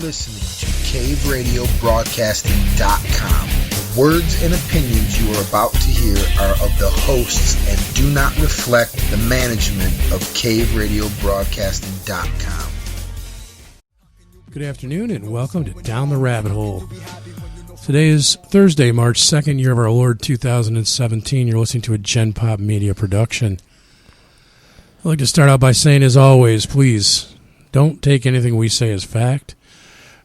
listening to CaveRadioBroadcasting.com. The words and opinions you are about to hear are of the hosts and do not reflect the management of CaveRadioBroadcasting.com. Good afternoon and welcome to Down the Rabbit Hole. Today is Thursday, March 2nd, year of our Lord 2017. You're listening to a Gen Pop Media production. I'd like to start out by saying, as always, please don't take anything we say as fact.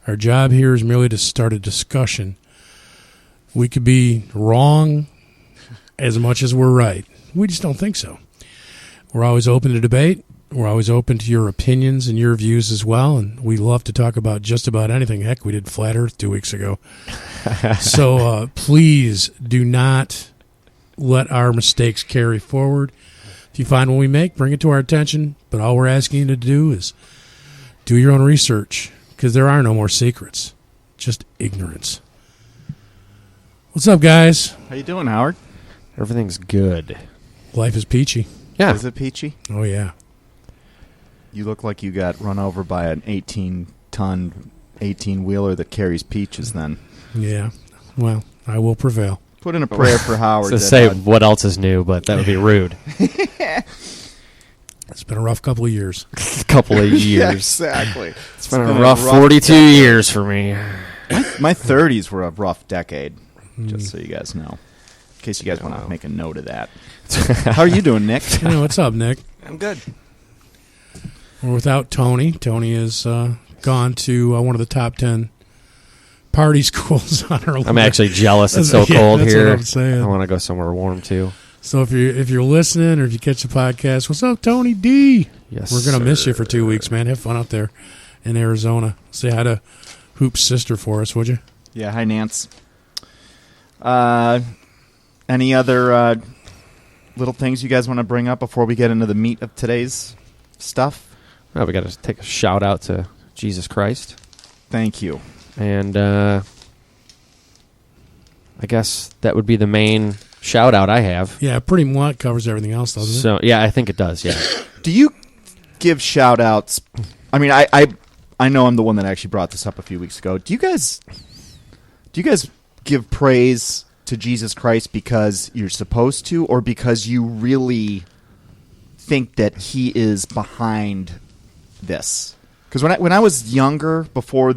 Our job here is merely to start a discussion. We could be wrong as much as we're right. We just don't think so. We're always open to debate. We're always open to your opinions and your views as well, and we love to talk about just about anything. Heck, we did Flat Earth 2 weeks ago. So please do not let our mistakes carry forward. If you find one we make, bring it to our attention, but all we're asking you to do is do your own research, because there are no more secrets, just ignorance. What's up, guys? How you doing, Howard? Everything's good. Life is peachy. Yeah. Is it peachy? Oh, yeah. You look like you got run over by an 18-ton, 18-wheeler that carries peaches then. Yeah. Well, I will prevail. Put in a prayer for Howard. To say what else is new, but that would be rude. It's been a rough couple of years. Couple of years. Yeah, exactly. It's been a rough 42 years for me. My 30s were a rough decade, just so you guys know. In case you guys want to make a note of that. How are you doing, Nick? Hey, what's up, Nick? I'm good. We're without Tony. Tony has gone to one of the top 10 party schools on our list. I'm actually jealous. It's so cold that's here. What I'm saying. I want to go somewhere warm, too. So if you're listening or if you catch the podcast, what's up, Tony D? Yes, we're going to miss you for 2 weeks, man. Have fun out there in Arizona. Say hi to Hoop's sister for us, would you? Yeah, hi, Nance. Any other little things you guys want to bring up before we get into the meat of today's stuff? Oh, we got to take a shout out to Jesus Christ. Thank you. And I guess that would be the main shout out I have. Yeah, pretty much covers everything else, doesn't it? So yeah, I think it does. Yeah. Do you give shout outs? I mean, I know I'm the one that actually brought this up a few weeks ago. Do you guys give praise to Jesus Christ because you're supposed to, or because you really think that he is behind this? Because when I was younger, before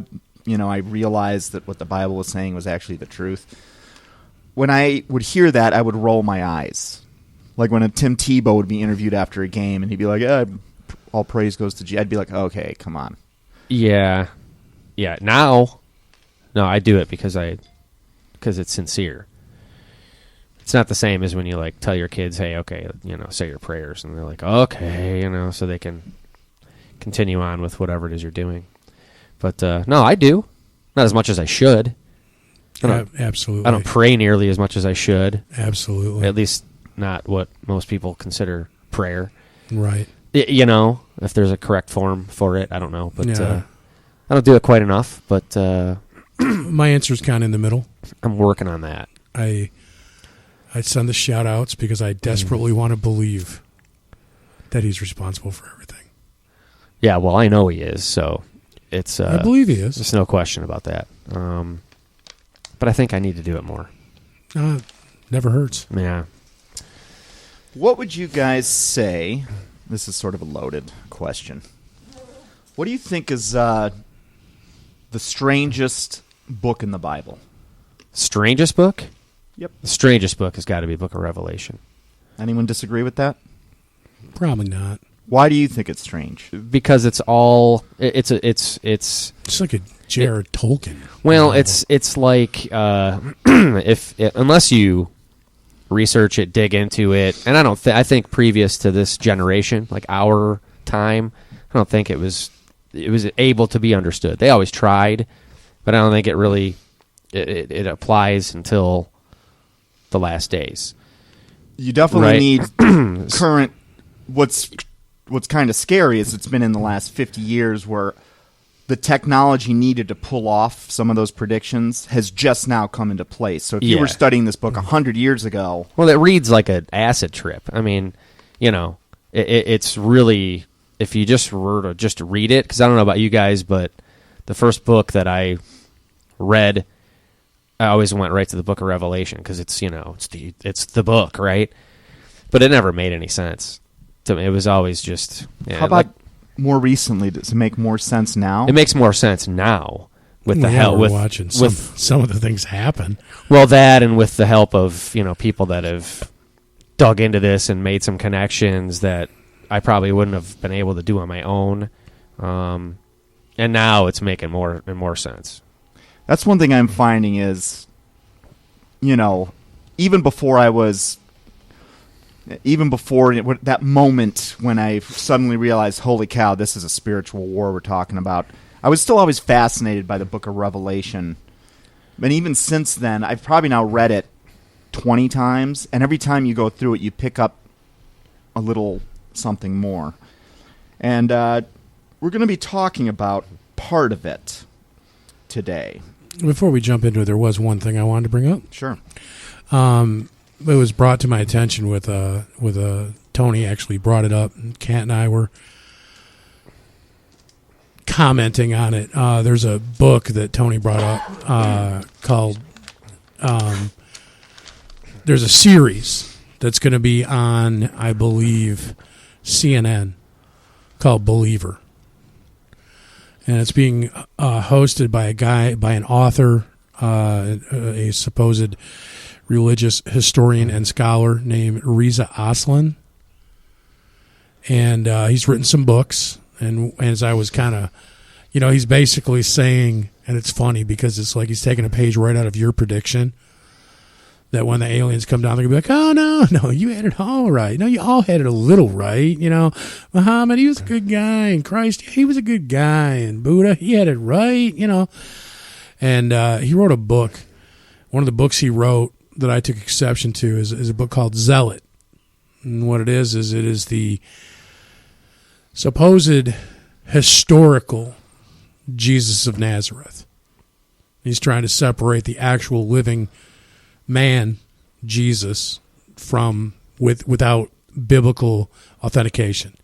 I realized that what the Bible was saying was actually the truth, when I would hear that, I would roll my eyes. Like when a Tim Tebow would be interviewed after a game, and he'd be like, all praise goes to Jesus. I'd be like, okay, come on. Yeah. Now, no, I do it because it's sincere. It's not the same as when you tell your kids, hey, okay, say your prayers, and they're like, okay, so they can continue on with whatever it is you're doing. But no, I do. Not as much as I should. Absolutely. I don't pray nearly as much as I should. Absolutely. At least not what most people consider prayer. Right. If there's a correct form for it, I don't know. But yeah. I don't do it quite enough. But my answer is kind of in the middle. I'm working on that. I send the shout-outs because I desperately want to believe that he's responsible for everything. Yeah, well, I know he is, so it's... I believe he is. There's no question about that. But I think I need to do it more. Never hurts. Yeah. What would you guys say... This is sort of a loaded question. What do you think is the strangest book in the Bible? Strangest book? Yep. The strangest book has got to be Book of Revelation. Anyone disagree with that? Probably not. Why do you think it's strange? Because it's all it's like a Jared Tolkien. Well, it's like unless you research it, dig into it, and I think previous to this generation, like our time, I don't think it was able to be understood. They always tried, but I don't think it really it applies until the last days. You definitely need current. What's kind of scary is it's been in the last 50 years where the technology needed to pull off some of those predictions has just now come into place. So if you were studying this book 100 years ago... Well, it reads like an acid trip. I mean, it's really... If you just were to just read it, because I don't know about you guys, but the first book that I read, I always went right to the book of Revelation because it's the book, right? But it never made any sense to me. It was always just How about more recently? Does it make more sense now? it makes more sense now with the help we're with watching with some of the things happen. well, that and with the help of people that have dug into this and made some connections that I probably wouldn't have been able to do on my own. And now it's making more and more sense. That's one thing I'm finding is, even before that moment when I suddenly realized, holy cow, this is a spiritual war we're talking about, I was still always fascinated by the book of Revelation. And even since then, I've probably now read it 20 times, and every time you go through it, you pick up a little something more. And we're going to be talking about part of it today. Before we jump into it, there was one thing I wanted to bring up. Sure. It was brought to my attention with Tony actually brought it up, and Kat and I were commenting on it. There's a book that Tony brought up called there's a series that's going to be on, I believe, CNN called Believer. And it's being hosted by an author, a supposed religious historian and scholar named Reza Aslan. And he's written some books. And as I was kind of, he's basically saying, and it's funny because it's like he's taking a page right out of your prediction, that when the aliens come down, they're going to be like, oh, no, you had it all right. No, you all had it a little right. Muhammad, he was a good guy. And Christ, he was a good guy. And Buddha, he had it right, And he wrote a book. One of the books he wrote that I took exception to is a book called Zealot. And what it is it is the supposed historical Jesus of Nazareth. He's trying to separate the actual living man, Jesus, from without biblical authentication.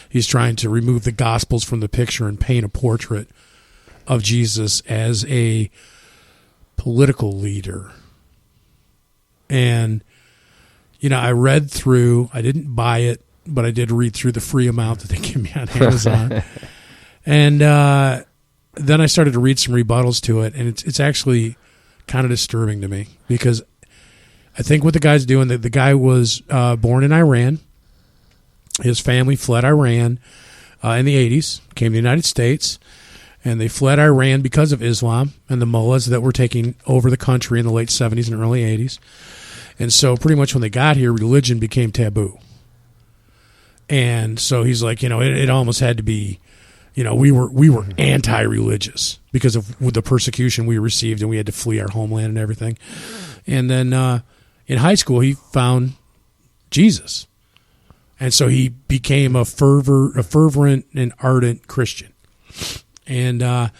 He's trying to remove the Gospels from the picture and paint a portrait of Jesus as a political leader. And, I read through, I didn't buy it, but I did read through the free amount that they give me on Amazon. And then I started to read some rebuttals to it, and it's actually kind of disturbing to me because I think what the guy's doing, the guy was born in Iran. His family fled Iran in the 80s, came to the United States, and they fled Iran because of Islam and the mullahs that were taking over the country in the late 70s and early 80s. And so pretty much when they got here, religion became taboo. And so he's like, it almost had to be, we were anti-religious because of the persecution we received, and we had to flee our homeland and everything. And then in high school, he found Jesus. And so he became a fervent and ardent Christian. And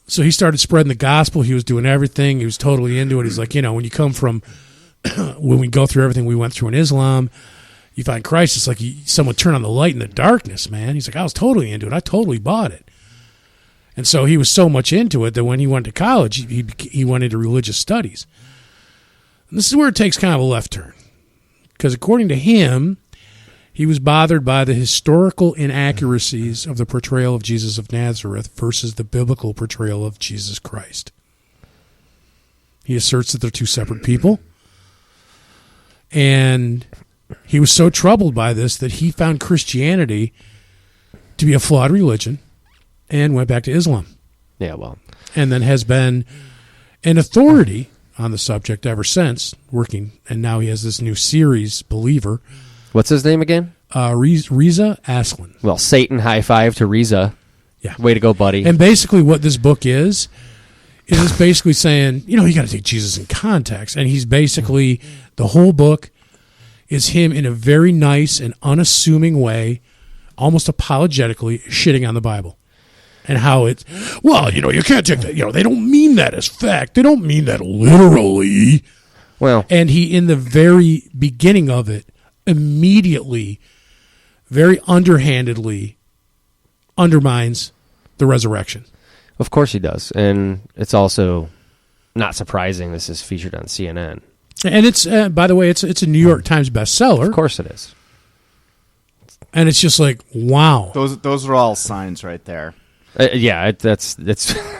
so he started spreading the gospel. He was doing everything. He was totally into it. He's like, when you come from, when we go through everything we went through in Islam, you find Christ. It's like someone turned on the light in the darkness, man. He's like, I was totally into it. I totally bought it. And so he was so much into it that when he went to college, he went into religious studies. And this is where it takes kind of a left turn. Because according to him, he was bothered by the historical inaccuracies of the portrayal of Jesus of Nazareth versus the biblical portrayal of Jesus Christ. He asserts that they're two separate people. And he was so troubled by this that he found Christianity to be a flawed religion and went back to Islam. Yeah, well. And then has been an authority on the subject ever since, working. And now he has this new series, Believer. What's his name again? Reza Aslan. Well, Satan high five to Reza. Yeah. Way to go, buddy. And basically what this book is basically saying, you got to take Jesus in context. And he's basically, the whole book is him in a very nice and unassuming way, almost apologetically, shitting on the Bible. And how it's, you can't take that, they don't mean that as fact. They don't mean that literally. Well. And he, in the very beginning of it, immediately, very underhandedly undermines the resurrection. Of course he does. And it's also not surprising this is featured on CNN. And it's, by the way, it's a New York Times bestseller. Of course it is. And it's just like, wow. Those are all signs right there. Yeah, that's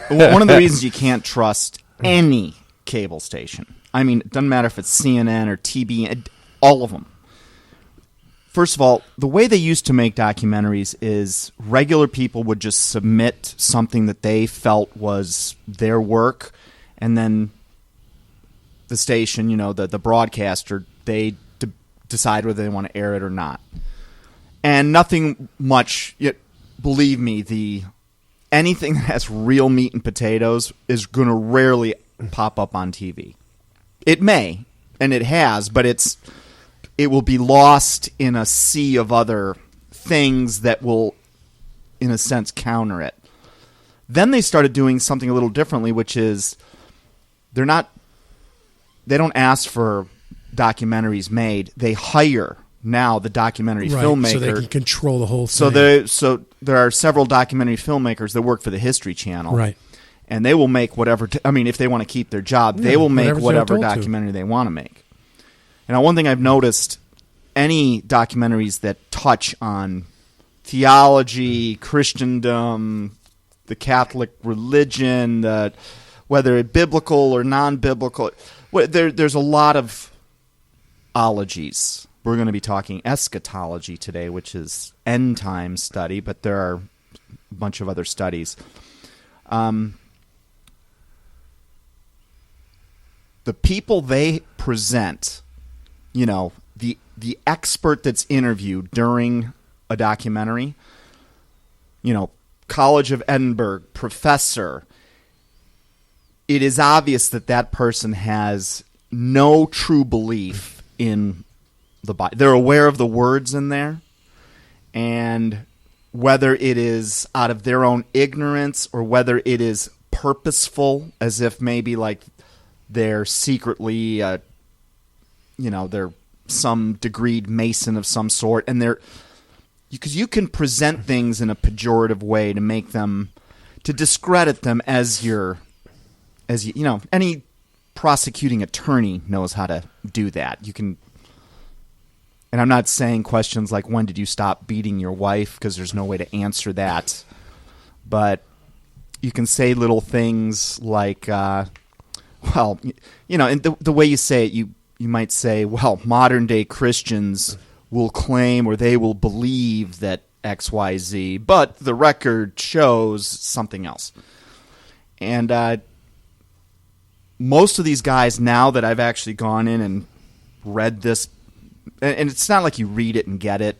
One of the reasons you can't trust any cable station. I mean, it doesn't matter if it's CNN or TBN, all of them. First of all, the way they used to make documentaries is regular people would just submit something that they felt was their work, and then the station, the broadcaster, they decide whether they want to air it or not. And nothing much, yet believe me, anything that has real meat and potatoes is going to rarely pop up on TV. It may, and it has, but it will be lost in a sea of other things that will, in a sense, counter it. Then they started doing something a little differently, which is they don't ask for documentaries made. They hire now the documentary filmmaker. So they can control the whole thing. So there are several documentary filmmakers that work for the History Channel. Right. And they will make whatever, if they want to keep their job, they will make whatever documentary they want to make. And one thing I've noticed, any documentaries that touch on theology, Christendom, the Catholic religion, whether it's biblical or non-biblical, there's a lot of ologies. We're going to be talking eschatology today, which is end time study, but there are a bunch of other studies. The people they present, the expert that's interviewed during a documentary, College of Edinburgh professor, it is obvious that person has no true belief in the Bible. They're aware of the words in there, and whether it is out of their own ignorance or whether it is purposeful, as if maybe like they're secretly, they're some degreed Mason of some sort, and because you can present things in a pejorative way to make them, to discredit them any prosecuting attorney knows how to do that. You can, and I'm not saying questions like, when did you stop beating your wife? Because there's no way to answer that. But you can say little things like, and the way you say it, you might say, well, modern day Christians will claim or they will believe that XYZ, but the record shows something else. And most of these guys, now that I've actually gone in and read this, and it's not like you read it and get it,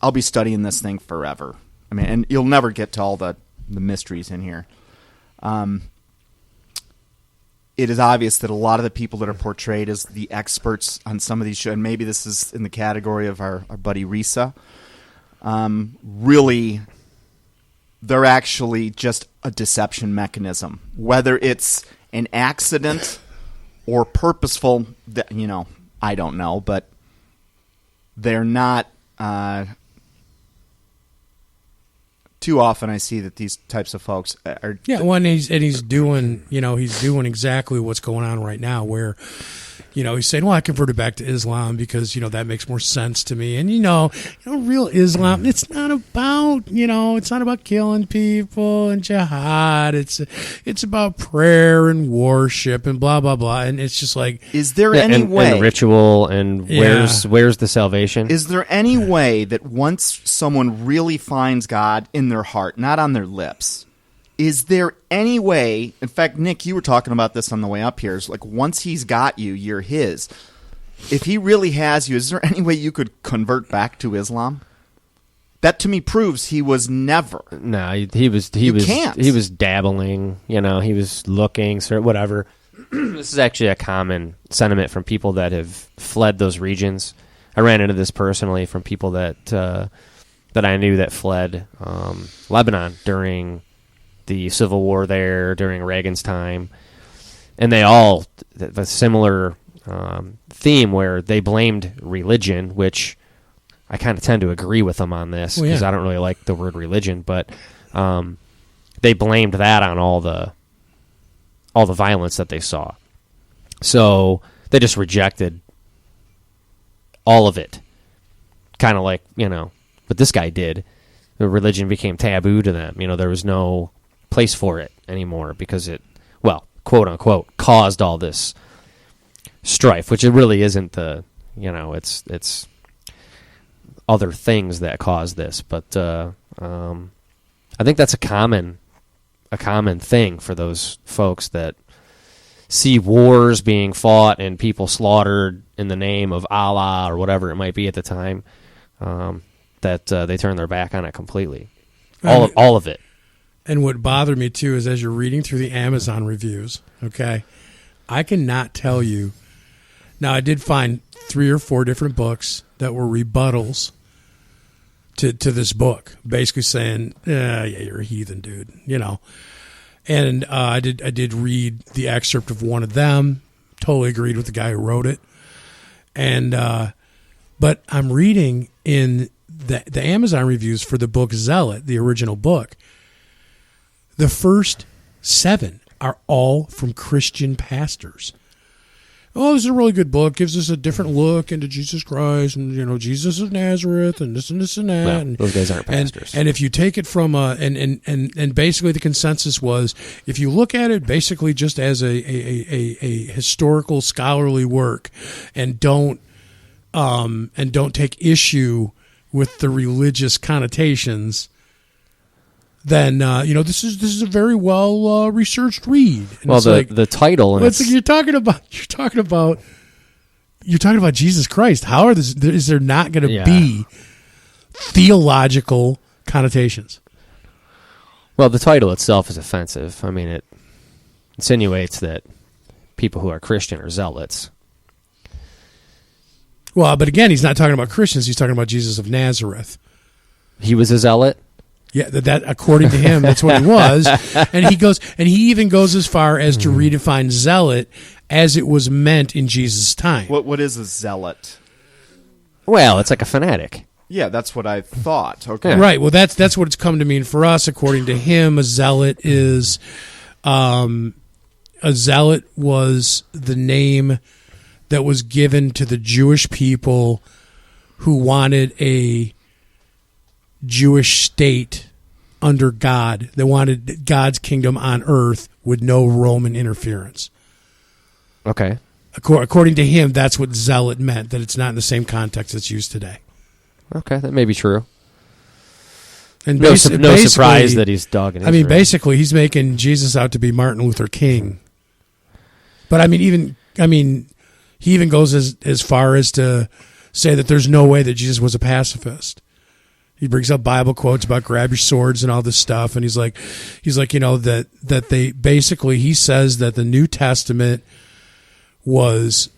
I'll be studying this thing forever. I mean, and you'll never get to all the mysteries in here. It is obvious that a lot of the people that are portrayed as the experts on some of these shows, and maybe this is in the category of our buddy Risa, really, they're actually just a deception mechanism. Whether it's an accident or purposeful, I don't know, but they're not. Too often I see that these types of folks are... Yeah, he's doing, he's doing exactly what's going on right now, where, he's saying, well, I converted back to Islam because, that makes more sense to me. And, real Islam, it's not about, it's not about killing people and jihad. It's about prayer and worship and blah, blah, blah. And it's just like... Is there any way... And ritual and where's the salvation? Is there any way that once someone really finds God in their heart, not on their lips, is there any way... In fact, Nick, you were talking about this on the way up here. It's like, once he's got you, you're his. If he really has you, is there any way you could convert back to Islam? That to me proves he was never. No, he was dabbling. He was looking, whatever. This is actually a common sentiment from people that have fled those regions. I ran into this personally from people that I knew that fled Lebanon during the Civil War there, during Reagan's time, and they all have a similar theme where they blamed religion, which I kind of tend to agree with them on this because I don't really like the word religion, but they blamed that on all the violence that they saw. So they just rejected all of it. Kind of like, what this guy did. The religion became taboo to them. There was no place for it anymore because it, well, quote unquote, caused all this strife, which it really isn't it's other things that cause this. But I think that's a common thing for those folks that see wars being fought and people slaughtered in the name of Allah or whatever it might be at the time, that they turn their back on it completely. All of it. And what bothered me, too, is as you're reading through the Amazon reviews, okay, I cannot tell you. Now, I did find 3 or 4 different books that were rebuttals to this book, basically saying, yeah, you're a heathen, dude, And I did read the excerpt of one of them. Totally agreed with the guy who wrote it. And but I'm reading in the Amazon reviews for the book Zealot, the original book. The first 7 are all from Christian pastors. Oh, this is a really good book. Gives us a different look into Jesus Christ and, Jesus of Nazareth and this and this and that. Well, and those guys aren't pastors. And if you take it from and basically the consensus was, if you look at it basically just as a historical scholarly work and don't take issue with the religious connotations, then this is a very well researched read. And well, the title. And you're talking about Jesus Christ. How is there not going to be theological connotations? Well, the title itself is offensive. I mean, it insinuates that people who are Christian are zealots. Well, but again, he's not talking about Christians. He's talking about Jesus of Nazareth. He was a zealot? Yeah, that according to him, that's what he was. And he even goes as far as to redefine zealot as it was meant in Jesus' time. What is a zealot? Well, it's like a fanatic. Yeah, that's what I thought. Okay. Right. Well, that's what it's come to mean for us. According to him, a zealot was the name that was given to the Jewish people who wanted a Jewish state under God. They wanted God's kingdom on earth with no Roman interference. Okay. According to him, that's what zealot meant, that it's not in the same context it's used today. Okay, that may be true. And no surprise that he's dogging Israel. I mean, basically, he's making Jesus out to be Martin Luther King. But, he even goes as far as to say that there's no way that Jesus was a pacifist. He brings up Bible quotes about grab your swords and all this stuff, and he's like, that they basically, he says that the New Testament was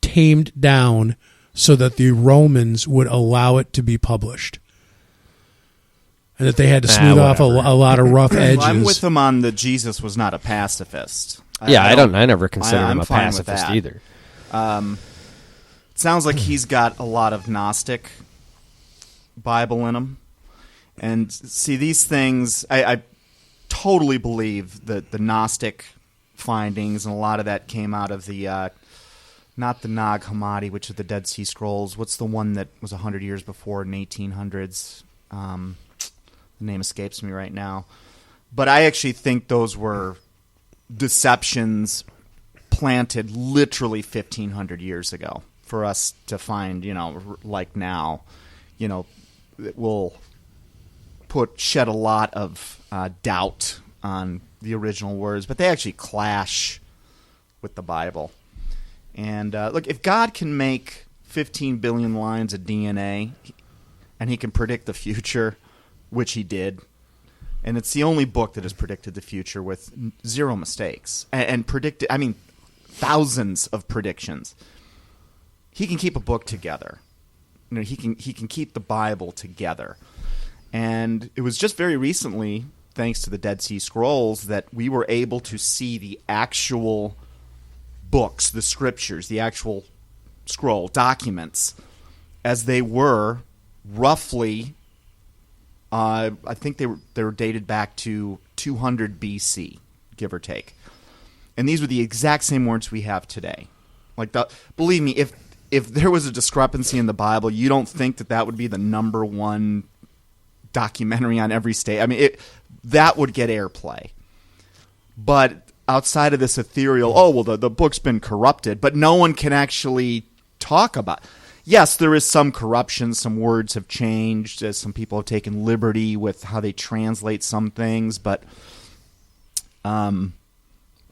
tamed down so that the Romans would allow it to be published, and that they had to smooth off a lot of rough edges. Well, I'm with him on the Jesus was not a pacifist. I never considered him a pacifist either. It sounds like he's got a lot of Gnostic Bible in him. And see, these things, I totally believe that the Gnostic findings, and a lot of that came out of the, not the Nag Hammadi, which is the Dead Sea Scrolls. What's the one that was 100 years before in 1800s? The name escapes me right now. But I actually think those were deceptions planted literally 1,500 years ago for us to find, like now, it will shed a lot of doubt on the original words, but they actually clash with the Bible. And look, if God can make 15 billion lines of DNA and he can predict the future, which he did, and it's the only book that has predicted the future with 0 mistakes and predicted, thousands of predictions. He can keep a book together. He can keep the Bible together. And it was just very recently, thanks to the Dead Sea Scrolls, that we were able to see the actual books, the scriptures, the actual scroll documents, as they were roughly I think they were dated back to 200 BC, give or take. And these were the exact same words we have today. Believe me, if there was a discrepancy in the Bible, you don't think that would be the number one documentary on every state. I mean, that would get airplay. But outside of this ethereal, the book's been corrupted, but no one can actually talk about it. Yes, there is some corruption. Some words have changed, as some people have taken liberty with how they translate some things. But, and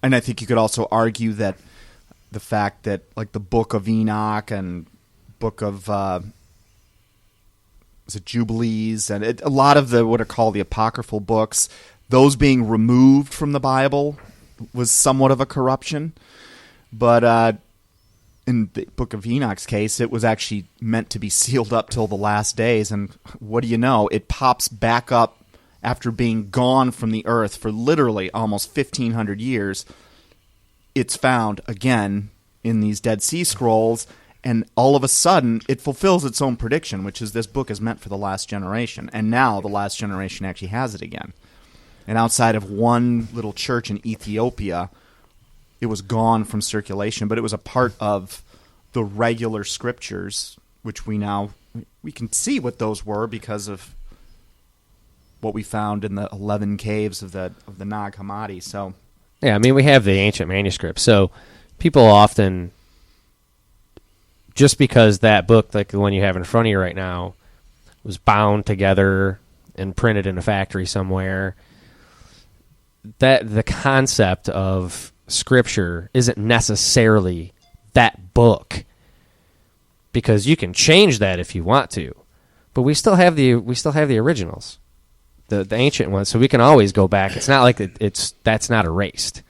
I think you could also argue that the fact that, like, the Book of Enoch and Book of Jubilees and a lot of the what are called the apocryphal books, those being removed from the Bible was somewhat of a corruption. But in the Book of Enoch's case, it was actually meant to be sealed up till the last days. And what do you know? It pops back up after being gone from the earth for literally almost 1,500 years. It's found again in these Dead Sea Scrolls, and all of a sudden it fulfills its own prediction, which is this book is meant for the last generation. And now the last generation actually has it again. And outside of one little church in Ethiopia, it was gone from circulation, but it was a part of the regular scriptures, which we can see what those were because of what we found in the 11 caves of the Nag Hammadi. So, yeah, I mean, we have the ancient manuscripts, so people often, just because that book, like the one you have in front of you right now, was bound together and printed in a factory somewhere, that the concept of Scripture isn't necessarily that book, because you can change that if you want to, but we still have the originals, the ancient ones, so we can always go back. It's not like that's not erased.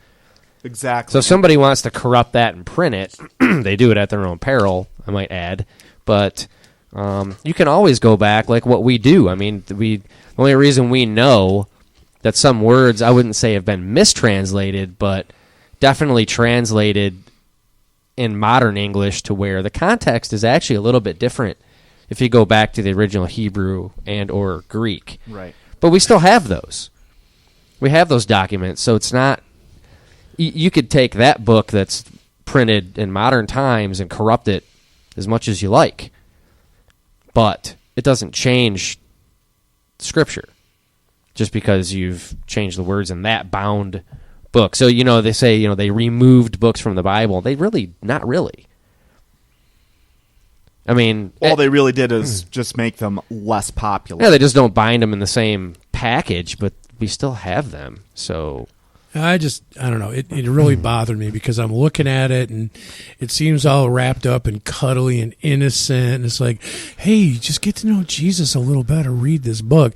Exactly. So if somebody wants to corrupt that and print it, they do it at their own peril, I might add. But you can always go back, like what we do. I mean, the only reason we know that some words, I wouldn't say have been mistranslated, but definitely translated in modern English to where the context is actually a little bit different if you go back to the original Hebrew and or Greek. Right. But we still have those. We have those documents, so it's not... You could take that book that's printed in modern times and corrupt it as much as you like, but it doesn't change Scripture just because you've changed the words in that bound book. So, they say, they removed books from the Bible. They really, not really. I mean... All they really did is just make them less popular. Yeah, they just don't bind them in the same package, but we still have them, so... I don't know. It really bothered me because I'm looking at it and it seems all wrapped up and cuddly and innocent. And it's like, hey, just get to know Jesus a little better. Read this book.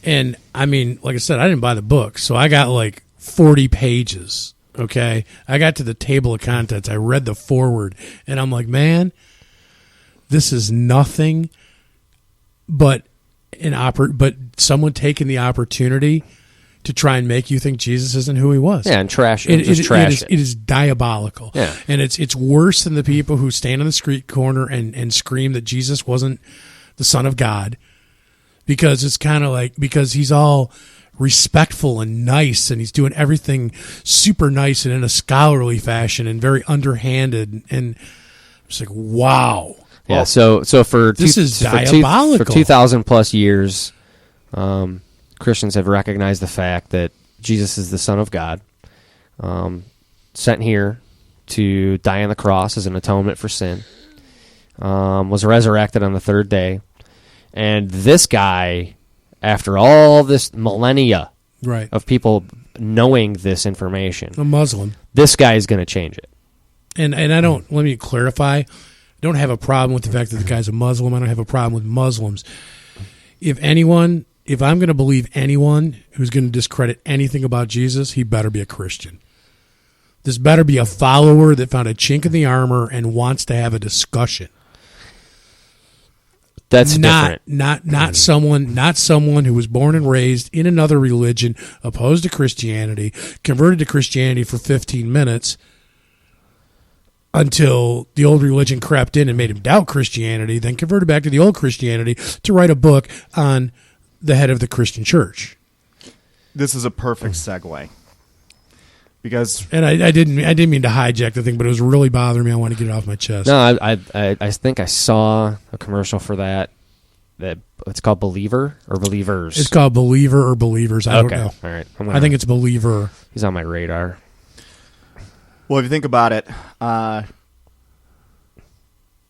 And I mean, like I said, I didn't buy the book. So I got like 40 pages. Okay. I got to the table of contents. I read the foreword and I'm like, man, this is nothing but someone taking the opportunity to try and make you think Jesus isn't who he was. Yeah, and trash it. It is diabolical. Yeah. And it's worse than the people who stand on the street corner and scream that Jesus wasn't the Son of God, because it's kind of like, because he's all respectful and nice and he's doing everything super nice and in a scholarly fashion and very underhanded, and it's like, wow. Yeah, so for this is diabolical. For 2,000 plus years, Christians have recognized the fact that Jesus is the Son of God, sent here to die on the cross as an atonement for sin, was resurrected on the third day, and this guy, after all this millennia of people knowing this information, a Muslim, this guy is going to change it. And I don't, let me clarify, I don't have a problem with the fact that the guy's a Muslim. I don't have a problem with Muslims. If I'm going to believe anyone who's going to discredit anything about Jesus, he better be a Christian. This better be a follower that found a chink in the armor and wants to have a discussion. That's different. Not someone who was born and raised in another religion, opposed to Christianity, converted to Christianity for 15 minutes until the old religion crept in and made him doubt Christianity, then converted back to the old Christianity to write a book on the head of the Christian church. This is a perfect segue. Because and I didn't mean to hijack the thing, but it was really bothering me. I want to get it off my chest. No, I think I saw a commercial for that it's called Believer or Believers. It's called Believer or Believers. I don't know. All right. I think it's Believer. He's on my radar. Well, if you think about it,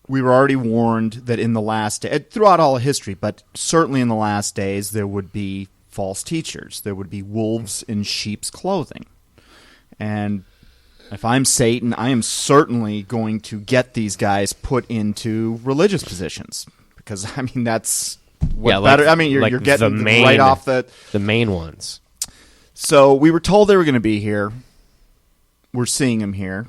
we were already warned that in the last day, throughout all of history, but certainly in the last days, there would be false teachers. There would be wolves in sheep's clothing. And if I'm Satan, I am certainly going to get these guys put into religious positions. Because, I mean, that's what better. I mean, you're getting right off the main ones. So we were told they were going to be here. We're seeing them here.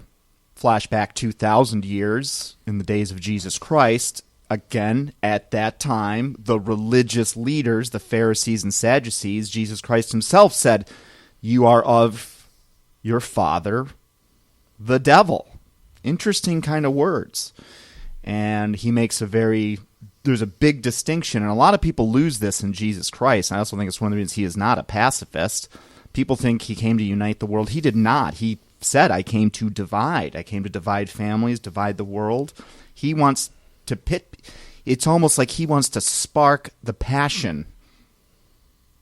Flashback 2,000 years in the days of Jesus Christ. Again, at that time, the religious leaders, the Pharisees and Sadducees, Jesus Christ himself said, "You are of your father, the devil." Interesting kind of words. And he makes there's a big distinction, and a lot of people lose this in Jesus Christ. I also think it's one of the reasons he is not a pacifist. People think he came to unite the world. He did not. He said, "I came to divide. I came to divide families, divide the world." He wants to pit. It's almost like he wants to spark the passion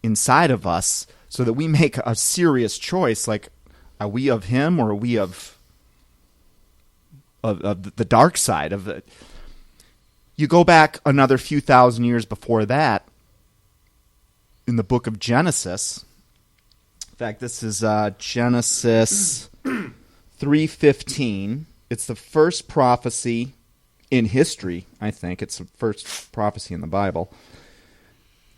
inside of us so that we make a serious choice. Like, are we of him or are we of the dark side of it? You go back another few thousand years before that, in the book of Genesis. In fact, this is Genesis 3:15. It's the first prophecy in history, I think. It's the first prophecy in the Bible.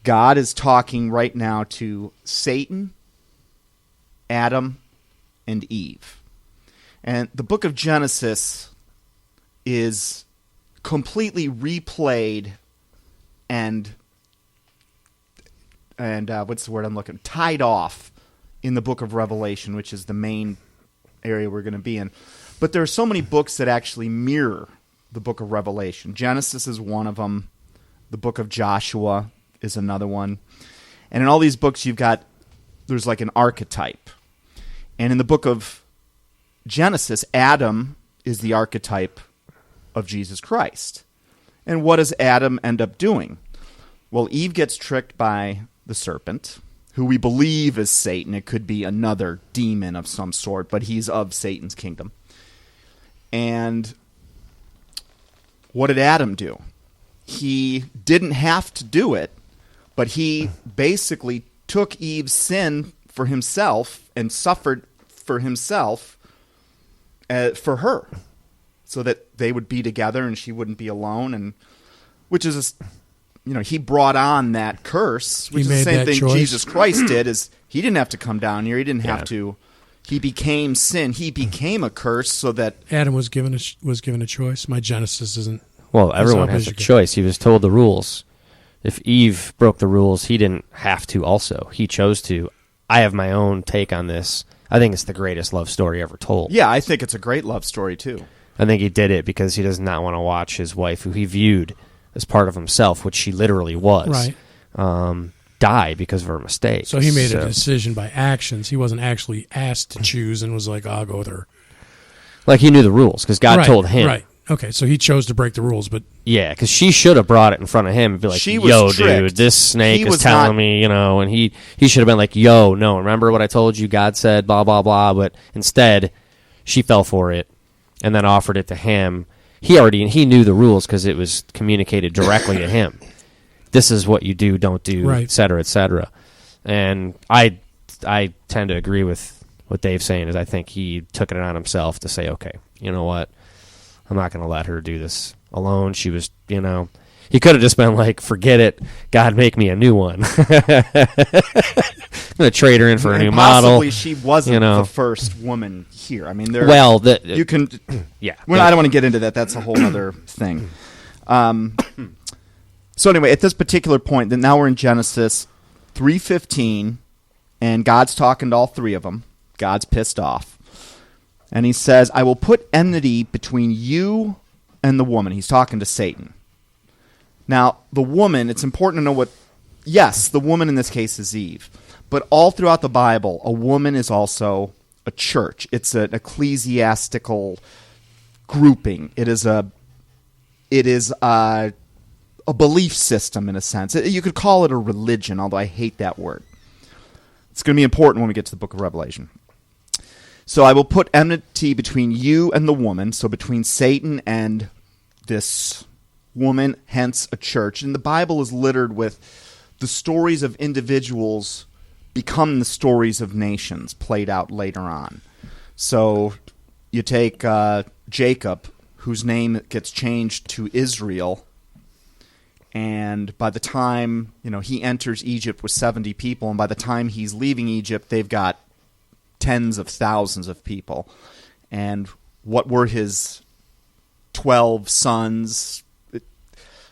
God is talking right now to Satan, Adam, and Eve. And the book of Genesis is completely replayed and what's the word I'm looking? Tied off in the book of Revelation, which is the main area we're going to be in. But there are so many books that actually mirror the book of Revelation. Genesis is one of them. The book of Joshua is another one. And in all these books, there's like an archetype. And in the book of Genesis, Adam is the archetype of Jesus Christ. And what does Adam end up doing? Well, Eve gets tricked by the serpent, who we believe is Satan. It could be another demon of some sort, but he's of Satan's kingdom. And what did Adam do? He didn't have to do it, but he basically took Eve's sin for himself and suffered for himself for her, so that they would be together and she wouldn't be alone. And which is, he brought on that curse, which is the same thing Jesus Christ did. Is he didn't have to come down here. He didn't have to. He became sin. He became a curse, so that Adam was given a choice. My Genesis isn't. Well, everyone has a choice. He was told the rules. If Eve broke the rules, he didn't have to. Also, he chose to. I have my own take on this. I think it's the greatest love story ever told. Yeah, I think it's a great love story too. I think he did it because he does not want to watch his wife, who he viewed as part of himself, which she literally was, die because of her mistakes. So he made a decision by actions. He wasn't actually asked to choose and was like, "I'll go with her." Like he knew the rules because God told him. Right. Okay, so he chose to break the rules, but yeah, because she should have brought it in front of him and be like, "Yo, dude, this snake is telling me, and he should have been like, "Yo, no, remember what I told you? God said blah blah blah." But instead, she fell for it and then offered it to him. He knew the rules because it was communicated directly to him. This is what you do, don't do, et cetera, et cetera. And I tend to agree with what Dave's saying. Is I think he took it on himself to say, "Okay, you know what? I'm not going to let her do this alone." She was, he could have just been like, "Forget it. God, make me a new one." I'm going to trade her in for a new model. Possibly she wasn't the first woman here. I mean, you can. Yeah. Well, I don't want to get into that. That's a whole other thing. So anyway, at this particular point, then now we're in Genesis 3:15, and God's talking to all three of them. God's pissed off. And he says, "I will put enmity between you and the woman." He's talking to Satan. Now, the woman, it's important to know what yes, the woman in this case is Eve. But all throughout the Bible, a woman is also a church. It's an ecclesiastical grouping. It is a belief system in a sense. You could call it a religion, although I hate that word. It's going to be important when we get to the book of Revelation. So I will put enmity between you and the woman, so between Satan and this woman, hence a church. And the Bible is littered with the stories of individuals become the stories of nations played out later on. So you take Jacob, whose name gets changed to Israel, and by the time he enters Egypt with 70 people, and by the time he's leaving Egypt, they've got tens of thousands of people. And what were his 12 sons?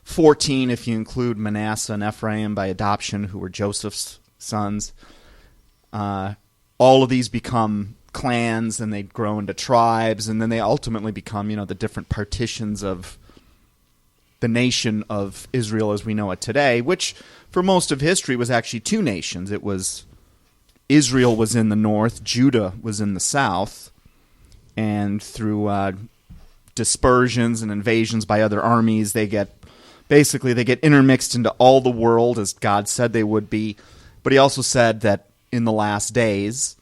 14 if you include Manasseh and Ephraim by adoption, who were Joseph's sons. All of these become clans, and they grow into tribes, and then they ultimately become, the different partitions of the nation of Israel as we know it today, which for most of history was actually two nations. It was Israel was in the north, Judah was in the south, and through dispersions and invasions by other armies, they get intermixed into all the world, as God said they would be. But he also said that in the last days,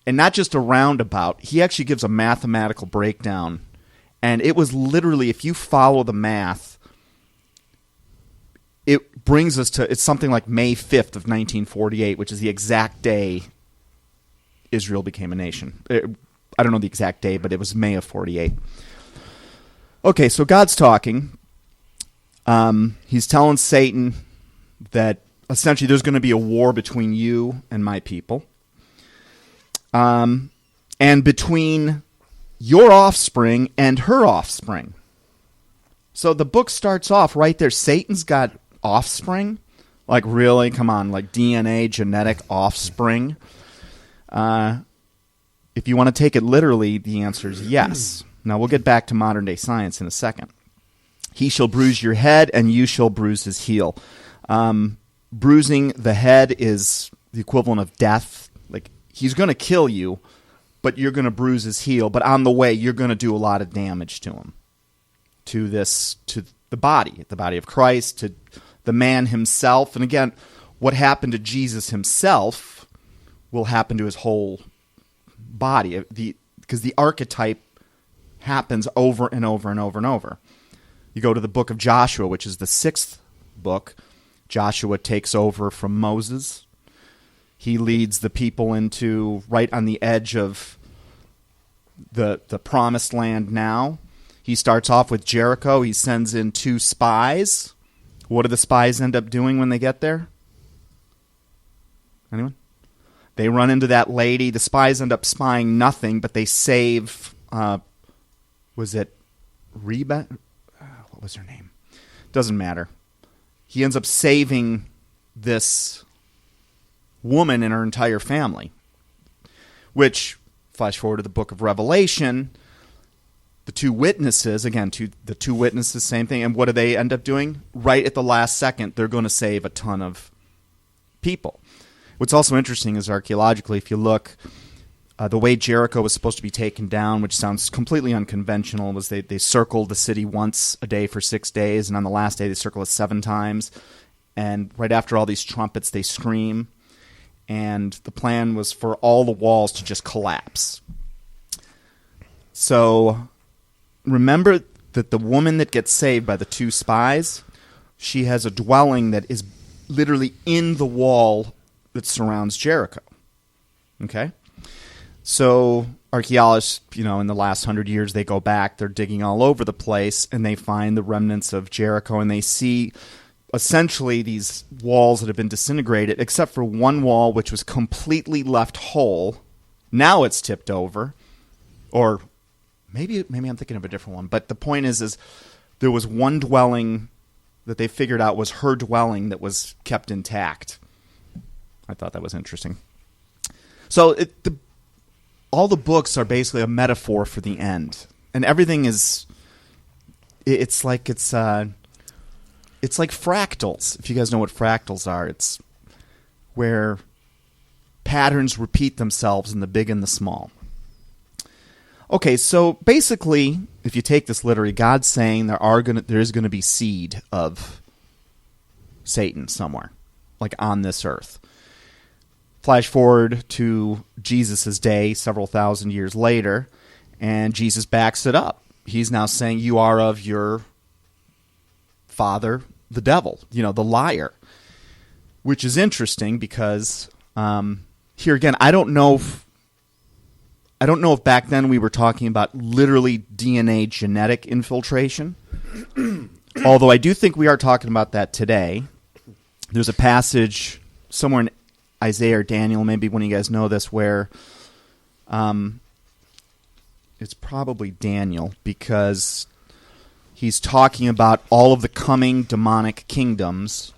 and not just a roundabout, he actually gives a mathematical breakdown. And it was literally, if you follow the math, it brings us to, it's something like May 5th of 1948, which is the exact day Israel became a nation. I don't know the exact day, but it was May of 48. Okay, so God's talking. He's telling Satan that essentially there's going to be a war between you and my people. And between your offspring and her offspring. So the book starts off right there. Satan's got offspring? Like, really? Come on, like DNA, genetic offspring? If you want to take it literally, the answer is yes. Now, we'll get back to modern-day science in a second. He shall bruise your head, and you shall bruise his heel. Bruising the head is the equivalent of death. Like, he's going to kill you, but you're going to bruise his heel. But on the way, you're going to do a lot of damage to him, to the body of Christ, to the man himself. And again, what happened to Jesus himself will happen to his whole body, because the archetype happens over and over and over and over. You go to the book of Joshua, which is the 6th book. Joshua takes over from Moses. He leads the people into right on the edge of the promised land now. He starts off with Jericho. He sends in 2 spies. What do the spies end up doing when they get there? Anyone? They run into that lady. The spies end up spying nothing, but they save, was it Reba? What was her name? Doesn't matter. He ends up saving this woman and her entire family, which, flash forward to the book of Revelation, the 2 witnesses, again, the 2 witnesses, same thing, and what do they end up doing? Right at the last second, they're going to save a ton of people. What's also interesting is archaeologically, if you look, the way Jericho was supposed to be taken down, which sounds completely unconventional, was they circled the city once a day for 6 days, and on the last day they circle it 7 times. And right after all these trumpets, they scream. And the plan was for all the walls to just collapse. So remember that the woman that gets saved by the 2 spies, she has a dwelling that is literally in the wall that surrounds Jericho. Okay? So archaeologists, in the last 100 years, they go back, they're digging all over the place, and they find the remnants of Jericho, and they see essentially these walls that have been disintegrated, except for one wall which was completely left whole. Now it's tipped over. Or maybe I'm thinking of a different one. But the point is there was one dwelling that they figured out was her dwelling that was kept intact. I thought that was interesting. So all the books are basically a metaphor for the end. And everything is, it's like it's it's like fractals. If you guys know what fractals are, it's where patterns repeat themselves in the big and the small. Okay, so basically, if you take this literally, God's saying there is going to be seed of Satan somewhere, like on this earth. Flash forward to Jesus' day, several thousand years later, and Jesus backs it up. He's now saying, you are of your father, the devil, the liar. Which is interesting because here again, I don't know if back then we were talking about literally DNA genetic infiltration. Although I do think we are talking about that today. There's a passage somewhere in Isaiah or Daniel, maybe one of you guys know this, where it's probably Daniel, because he's talking about all of the coming demonic kingdoms.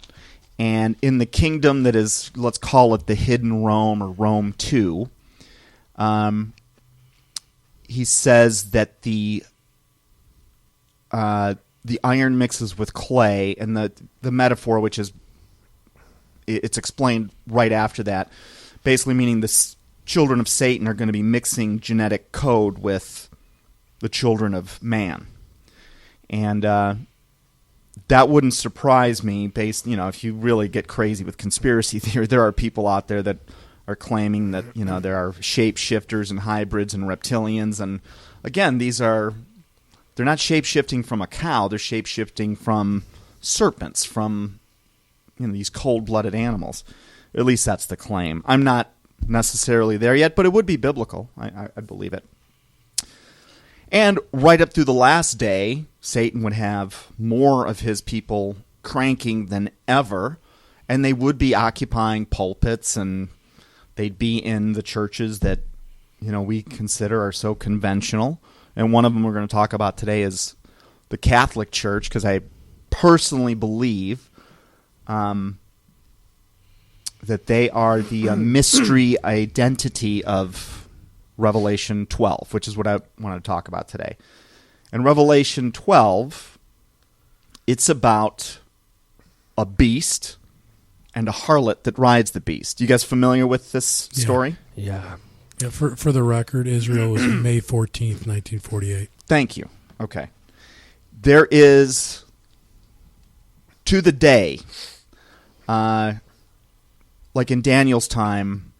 And in the kingdom that is, let's call it the hidden Rome or Rome 2, he says that the iron mixes with clay, and the metaphor, which is, it's explained right after that, basically meaning the children of Satan are going to be mixing genetic code with the children of man. And that wouldn't surprise me based, if you really get crazy with conspiracy theory, there are people out there that are claiming that, there are shapeshifters and hybrids and reptilians. And again, they're not shape-shifting from a cow, they're shape-shifting from serpents, from these cold-blooded animals. At least that's the claim. I'm not necessarily there yet, but it would be biblical. I believe it. And right up through the last day, Satan would have more of his people cranking than ever, and they would be occupying pulpits, and they'd be in the churches that we consider are so conventional. And one of them we're going to talk about today is the Catholic Church, because I personally believe that they are the mystery identity of Revelation 12, which is what I want to talk about today. In Revelation 12, it's about a beast and a harlot that rides the beast. You guys familiar with this story? Yeah. For the record, Israel was May 14th, 1948. Thank you. Okay. There is, to the day, like in Daniel's time,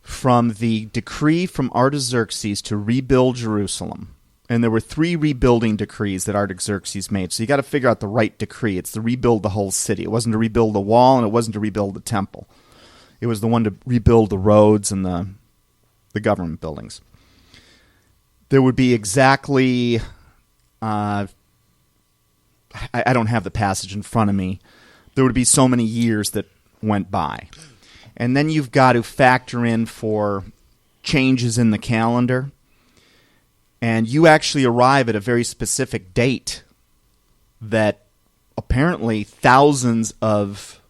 from the decree from Artaxerxes to rebuild Jerusalem. And there were 3 rebuilding decrees that Artaxerxes made. So you got to figure out the right decree. It's to rebuild the whole city. It wasn't to rebuild the wall, and it wasn't to rebuild the temple. It was the one to rebuild the roads and the government buildings. There would be exactly, I don't have the passage in front of me. There would be so many years that went by. And then you've got to factor in for changes in the calendar. And you actually arrive at a very specific date that apparently thousands of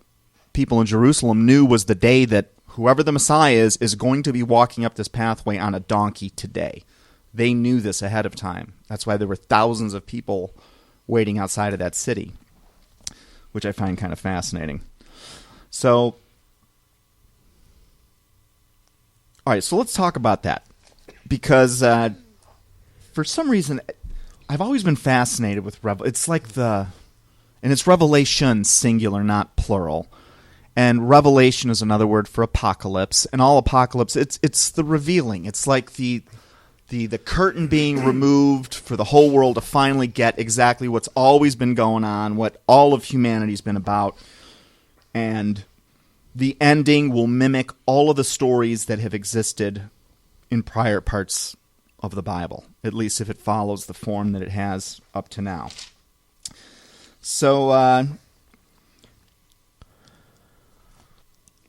people in Jerusalem knew was the day that whoever the Messiah is going to be walking up this pathway on a donkey today. They knew this ahead of time. That's why there were thousands of people waiting outside of that city, which I find kind of fascinating. So, all right, so let's talk about that. Because for some reason, I've always been fascinated with it's like and it's revelation, singular, not plural. And revelation is another word for apocalypse. And all apocalypse, it's the revealing. It's like the curtain being removed for the whole world to finally get exactly what's always been going on, what all of humanity's been about. And the ending will mimic all of the stories that have existed in prior parts of the Bible, at least if it follows the form that it has up to now. So,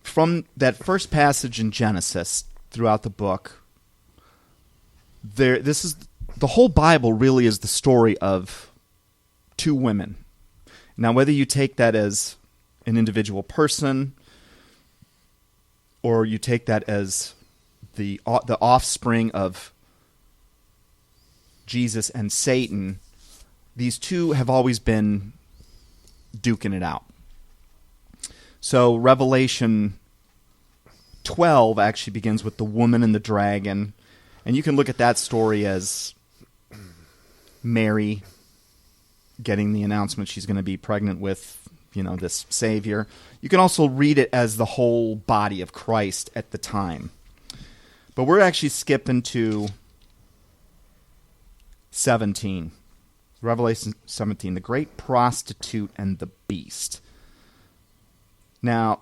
from that first passage in Genesis throughout the book, this is the whole Bible really is the story of 2 women. Now, whether you take that as an individual person or you take that as the offspring of Jesus and Satan, these 2 have always been duking it out. So Revelation 12 actually begins with the woman and the dragon. And you can look at that story as Mary getting the announcement she's going to be pregnant with, this Savior. You can also read it as the whole body of Christ at the time. But we're actually skipping to 17. Revelation 17, the great prostitute and the beast. Now,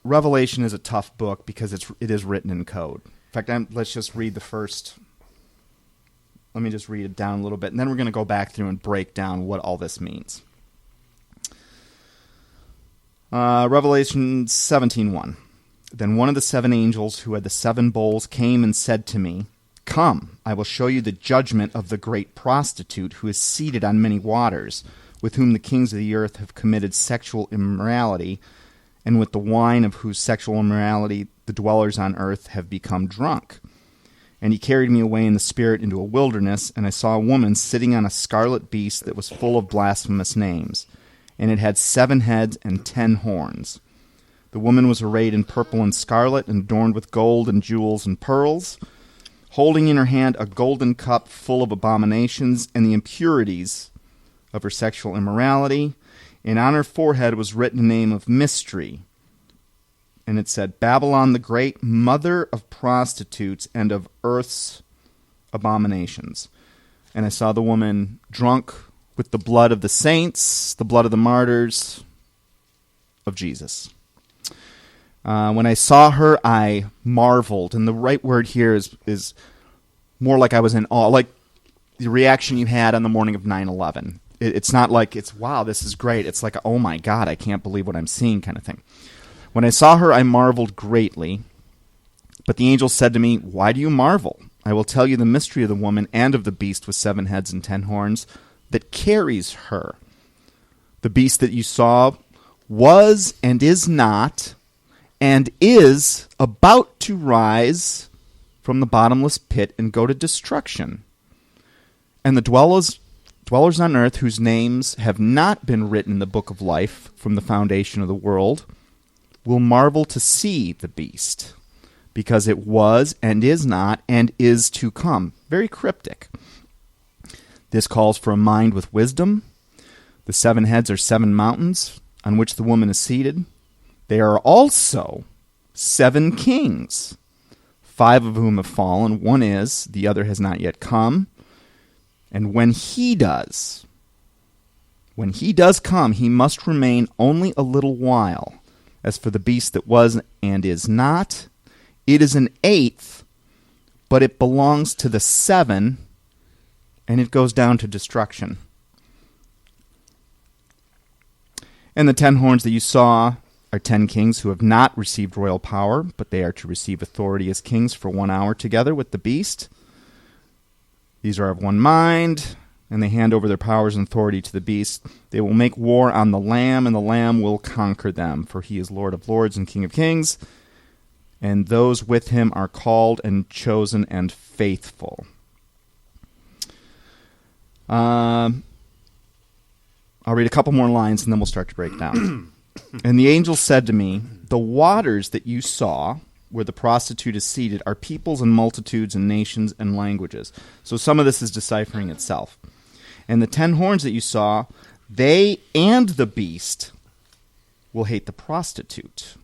Revelation is a tough book because it is written in code. In fact, let's just read the first. Let me just read it down a little bit, and then we're going to go back through and break down what all this means. Revelation 17:1. Then one of the 7 angels who had the 7 bowls came and said to me, "Come, I will show you the judgment of the great prostitute who is seated on many waters, with whom the kings of the earth have committed sexual immorality, and with the wine of whose sexual immorality the dwellers on earth have become drunk." And he carried me away in the spirit into a wilderness, and I saw a woman sitting on a scarlet beast that was full of blasphemous names, and it had 7 heads and 10 horns. The woman was arrayed in purple and scarlet, and adorned with gold and jewels and pearls, holding in her hand a golden cup full of abominations and the impurities of her sexual immorality, and on her forehead was written a name of mystery. And it said, Babylon the Great, mother of prostitutes and of earth's abominations. And I saw the woman drunk with the blood of the saints, the blood of the martyrs of Jesus. When I saw her, I marveled. And the right word here is more like I was in awe, like the reaction you had on the morning of 9/11. It's not like it's, wow, this is great. It's like, oh my God, I can't believe what I'm seeing kind of thing. When I saw her, I marveled greatly. But the angel said to me, "Why do you marvel? I will tell you the mystery of the woman and of the beast with 7 heads and 10 horns that carries her. The beast that you saw was and is not, and is about to rise from the bottomless pit and go to destruction. And the dwellers on earth whose names have not been written in the book of life from the foundation of the world will marvel to see the beast, because it was and is not and is to come." Very cryptic. This calls for a mind with wisdom. The 7 heads are 7 mountains on which the woman is seated. They are also 7 kings, 5 of whom have fallen. One is, the other has not yet come. And when he does come, he must remain only a little while. As for the beast that was and is not, it is an 8th, but it belongs to the 7, and it goes down to destruction. And the 10 horns that you saw are 10 kings who have not received royal power, but they are to receive authority as kings for 1 hour together with the beast. These are of one mind, and they hand over their powers and authority to the beast. They will make war on the Lamb, and the Lamb will conquer them, for he is Lord of lords and King of kings, and those with him are called and chosen and faithful. I'll read a couple more lines, and then we'll start to break down. And the angel said to me, "The waters that you saw, where the prostitute is seated, are peoples and multitudes and nations and languages." So some of this is deciphering itself. "And the 10 horns that you saw, they and the beast will hate the prostitute.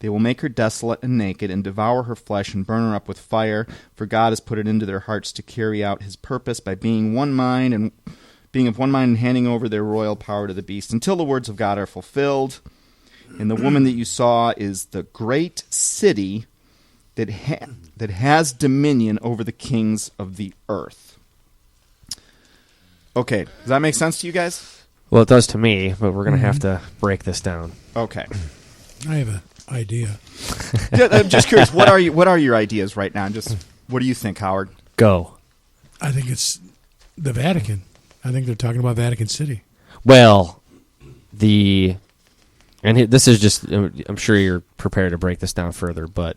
They will make her desolate and naked, and devour her flesh and burn her up with fire, for God has put it into their hearts to carry out his purpose by being of one mind and handing over their royal power to the beast, until the words of God are fulfilled. And the woman that you saw is the great city that has dominion over the kings of the earth." Okay, does that make sense to you guys? Well, it does to me, but we're going to have to break this down. Okay. I have an idea. I'm just curious, what are your ideas right now? What do you think, Howard? Go. I think it's the Vatican. I think they're talking about Vatican City. Well, this is just, I'm sure you're prepared to break this down further, but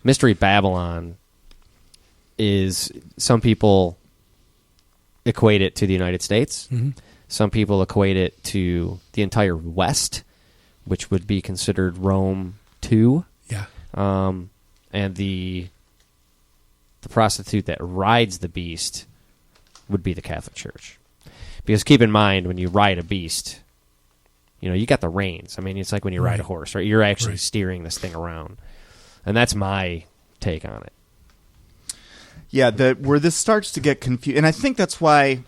Mystery Babylon is, some people equate it to the United States. Mm-hmm. Some people equate it to the entire West, which would be considered Rome too. Yeah. And the prostitute that rides the beast would be the Catholic Church. Because keep in mind, when you ride a beast, you got the reins. I mean, it's like when you ride a horse, right? You're actually steering this thing around. And that's my take on it. Yeah, where this starts to get confused, and I think that's why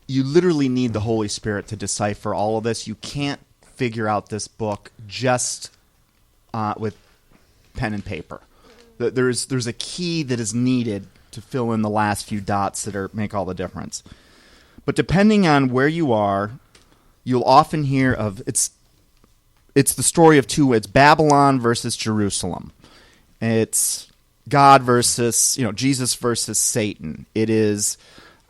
you literally need the Holy Spirit to decipher all of this. You can't figure out this book just with pen and paper. There's a key that is needed to fill in the last few dots that make all the difference. But depending on where you are, you'll often hear of it's the story of two. It's Babylon versus Jerusalem. It's God versus Jesus versus Satan. It is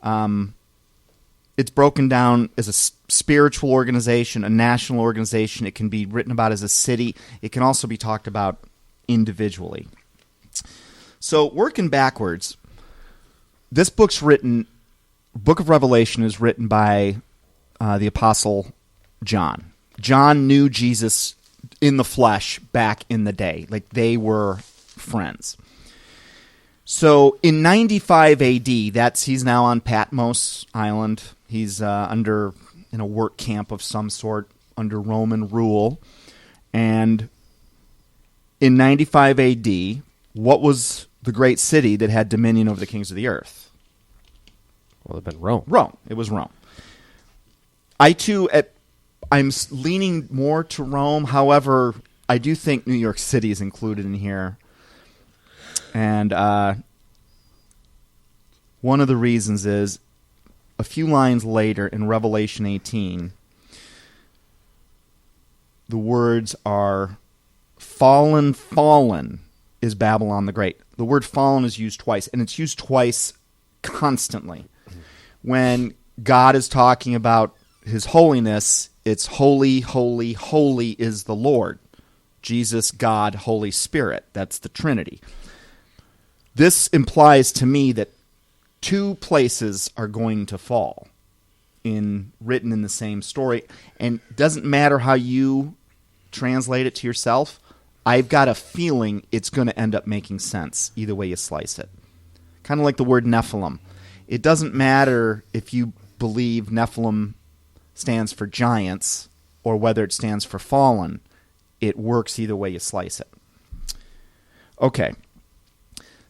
it's broken down as a spiritual organization, a national organization. It can be written about as a city. It can also be talked about individually. So working backwards, this book of Revelation is written by the Apostle John. John knew Jesus in the flesh back in the day. Like, they were friends. So in 95 AD, he's now on Patmos Island. He's in a work camp of some sort under Roman rule. And in 95 AD, what was the great city that had dominion over the kings of the earth? Well, it'd been Rome. Rome. It was Rome. I'm leaning more to Rome. However, I do think New York City is included in here. And one of the reasons is a few lines later in Revelation 18, the words are, "Fallen, fallen is Babylon the Great." The word fallen is used twice, and it's used twice constantly. When God is talking about his holiness, it's holy, holy, holy is the Lord. Jesus, God, Holy Spirit. That's the Trinity. This implies to me that two places are going to fall written in the same story. And it doesn't matter how you translate it to yourself. I've got a feeling it's going to end up making sense either way you slice it. Kind of like the word Nephilim. It doesn't matter if you believe Nephilim stands for giants or whether it stands for fallen. It works either way you slice it. Okay.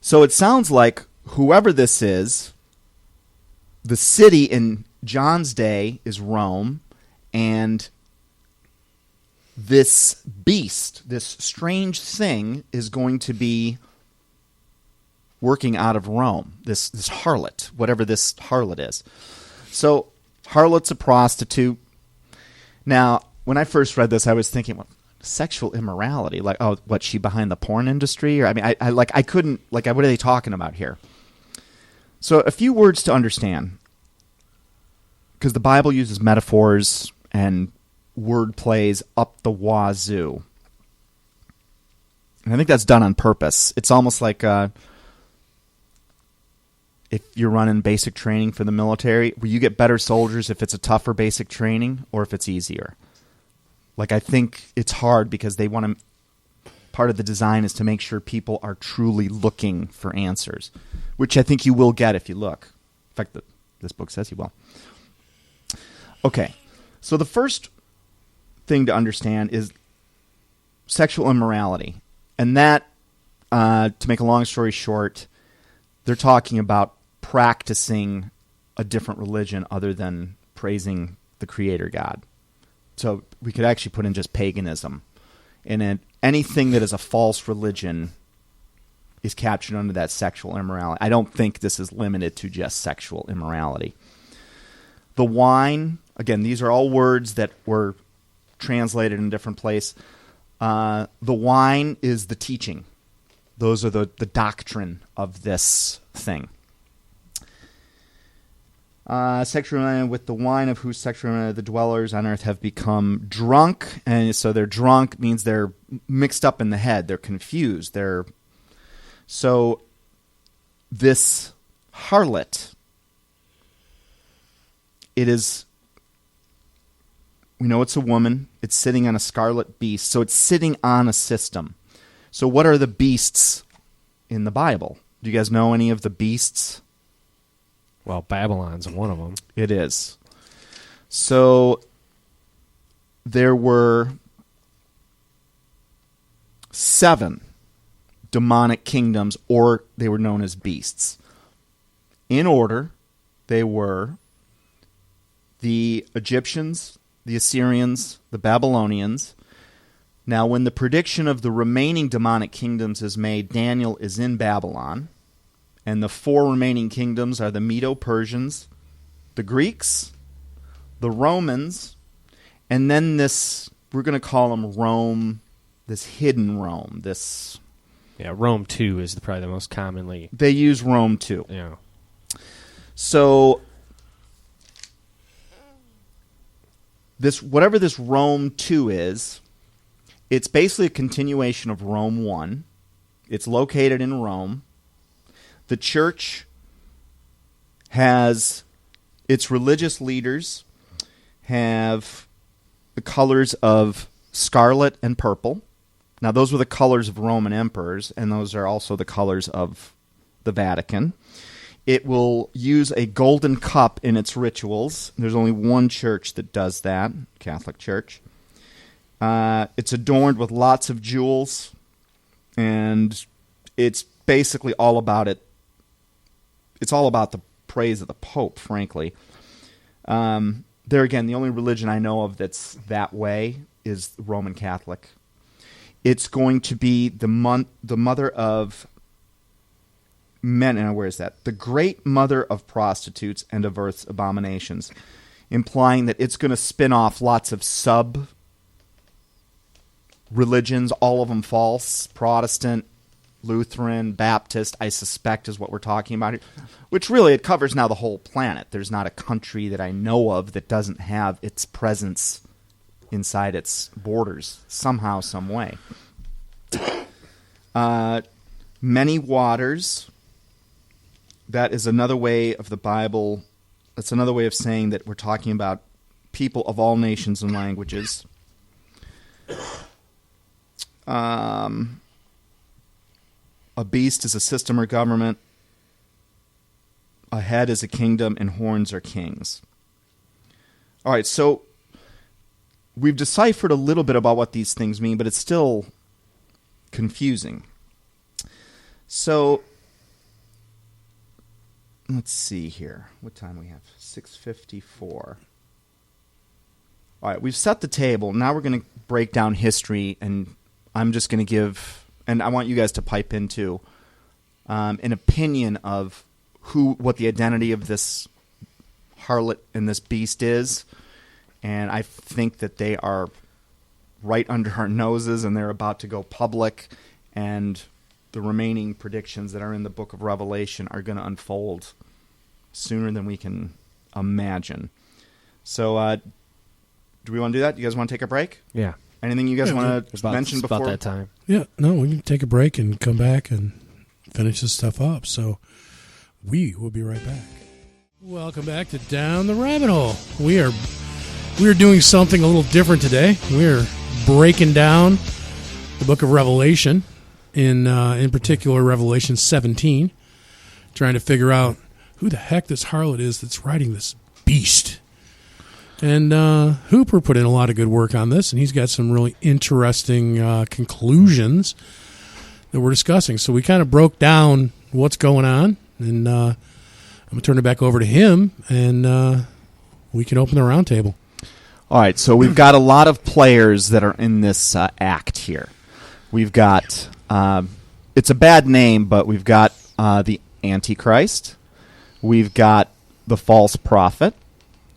So it sounds like whoever this is, the city in John's day is Rome, and this beast, this strange thing, is going to be working out of Rome, this harlot, whatever this harlot is. So harlot's a prostitute. Now, when I first read this, I was thinking, well, sexual immorality, like, oh, what, she behind the porn industry? Or I couldn't, what are they talking about here? So a few words to understand, because the Bible uses metaphors and word plays up the wazoo. And I think that's done on purpose. It's almost like if you're running basic training for the military, where you get better soldiers if it's a tougher basic training or if it's easier. I think it's hard because they want to. Part of the design is to make sure people are truly looking for answers, which I think you will get if you look. In fact, this book says you will. Okay, so the first thing to understand is sexual immorality. And that, to make a long story short, they're talking about practicing a different religion other than praising the Creator God. So we could actually put in just paganism. And anything that is a false religion is captured under that sexual immorality. I don't think this is limited to just sexual immorality. The wine, again, these are all words that were translated in a different place. The wine is the teaching. Those are the doctrine of this thing. Sexual with the wine of whose sexual the dwellers on earth have become drunk. And so they're drunk means they're mixed up in the head. They're confused. So this harlot, it is We know it's a woman. It's sitting on a scarlet beast. So it's sitting on a system. So what are the beasts in the Bible? Do you guys know any of the beasts? Well, Babylon's one of them. It is. So there were 7 demonic kingdoms, or they were known as beasts. In order, they were the Egyptians, the Assyrians, the Babylonians. Now, when the prediction of the remaining demonic kingdoms is made, Daniel is in Babylon, and the 4 remaining kingdoms are the Medo-Persians, the Greeks, the Romans, and then this, we're going to call them Rome, this hidden Rome, this... Yeah, Rome 2 is probably the most commonly... They use Rome too. Yeah. So, whatever this Rome 2 is, it's basically a continuation of Rome 1. It's located in Rome. The church has, its religious leaders have the colors of scarlet and purple. Now, those were the colors of Roman emperors, and those are also the colors of the Vatican. It will use a golden cup in its rituals. There's only one church that does that, Catholic Church. It's adorned with lots of jewels, and it's basically all about it. It's all about the praise of the Pope, frankly. There again, the only religion I know of that's that way is Roman Catholic. It's going to be the mother of men, and where is that? The great mother of prostitutes and of earth's abominations, implying that it's going to spin off lots of sub-religions, all of them false, Protestant, Lutheran, Baptist, I suspect is what we're talking about here, which really it covers now the whole planet. There's not a country that I know of that doesn't have its presence inside its borders somehow, some way. Many waters. That is another way of the Bible. That's another way of saying that we're talking about people of all nations and languages. A beast is a system or government. A head is a kingdom, and horns are kings. All right, so we've deciphered a little bit about what these things mean, but it's still confusing. So, let's see here. What time we have? 6:54. All right, we've set the table. Now we're going to break down history, and I'm just going to give, and I want you guys to pipe in too, an opinion of what the identity of this harlot and this beast is. And I think that they are right under our noses, and they're about to go public, and the remaining predictions that are in the book of Revelation are going to unfold sooner than we can imagine. So, do we want to do that? You guys want to take a break? Yeah. Anything you guys want to mention before? About that time. Yeah, no, we can take a break and come back and finish this stuff up. So we will be right back. Welcome back to Down the Rabbit Hole. We are doing something a little different today. We're breaking down the book of Revelation, in particular Revelation 17, trying to figure out who the heck this harlot is that's riding this beast. And Hooper put in a lot of good work on this, and he's got some really interesting conclusions that we're discussing. So we kind of broke down what's going on, and I'm going to turn it back over to him, and we can open the round table. All right, so we've got a lot of players that are in this act here. We've got, it's a bad name, but we've got the Antichrist. We've got the false prophet.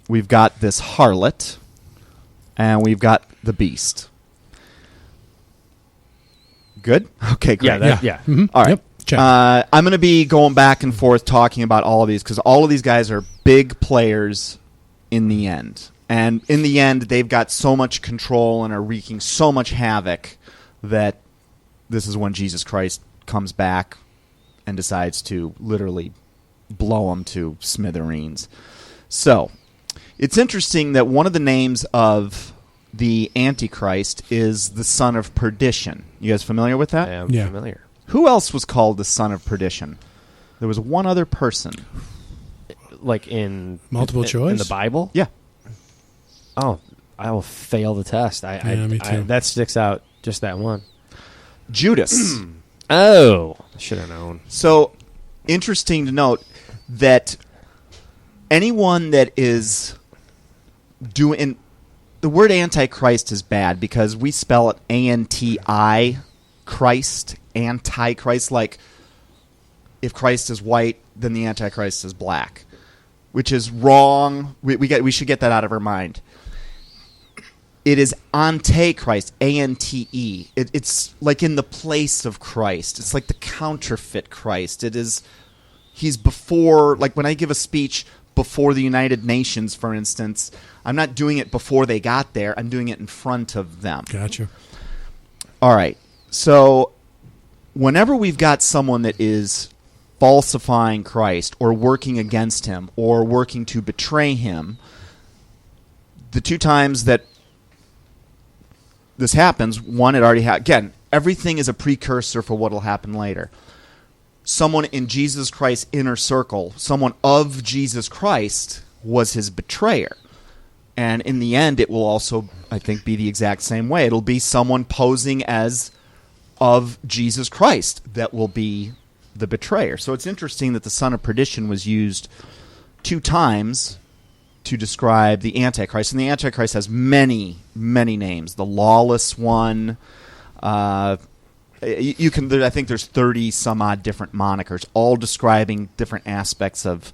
We've got this harlot. And we've got the beast. Good? Okay, great. Yeah. Mm-hmm. All right. Yep. Check. I'm going to be going back and forth talking about all of these because all of these guys are big players in the end. And in the end, they've got so much control and are wreaking so much havoc that this is when Jesus Christ comes back and decides to literally blow them to smithereens. So, it's interesting that one of the names of the Antichrist is the son of perdition. You guys familiar with that? I am Yeah. familiar. Who else was called the son of perdition? There was one other person. Like in Multiple choice? in the Bible. Yeah. Oh, I will fail the test. Me too. That sticks out. Just that one. Judas. Oh, should have known. So, interesting to note that anyone that is doing... The word Antichrist is bad because we spell it A-N-T-I, Christ, Antichrist, like if Christ is white, then the Antichrist is black, which is wrong. We should get that out of our mind. It is Antichrist, A-N-T-E. It's like in the place of Christ. It's like the counterfeit Christ. He's before, like when I give a speech before the United Nations, for instance, I'm not doing it before they got there. I'm doing it in front of them. Gotcha. All right. So whenever we've got someone that is falsifying Christ or working against him or working to betray him, the two times that this happens, one, it already happened. Again, everything is a precursor for what will happen later. Someone in Jesus Christ's inner circle, someone of Jesus Christ, was his betrayer. And in the end, it will also, I think, be the exact same way. It'll be someone posing as of Jesus Christ that will be the betrayer. So it's interesting that the son of perdition was used two times to describe the Antichrist. And the Antichrist has many, many names. The lawless one. You can. I think there's 30 some odd different monikers, all describing different aspects of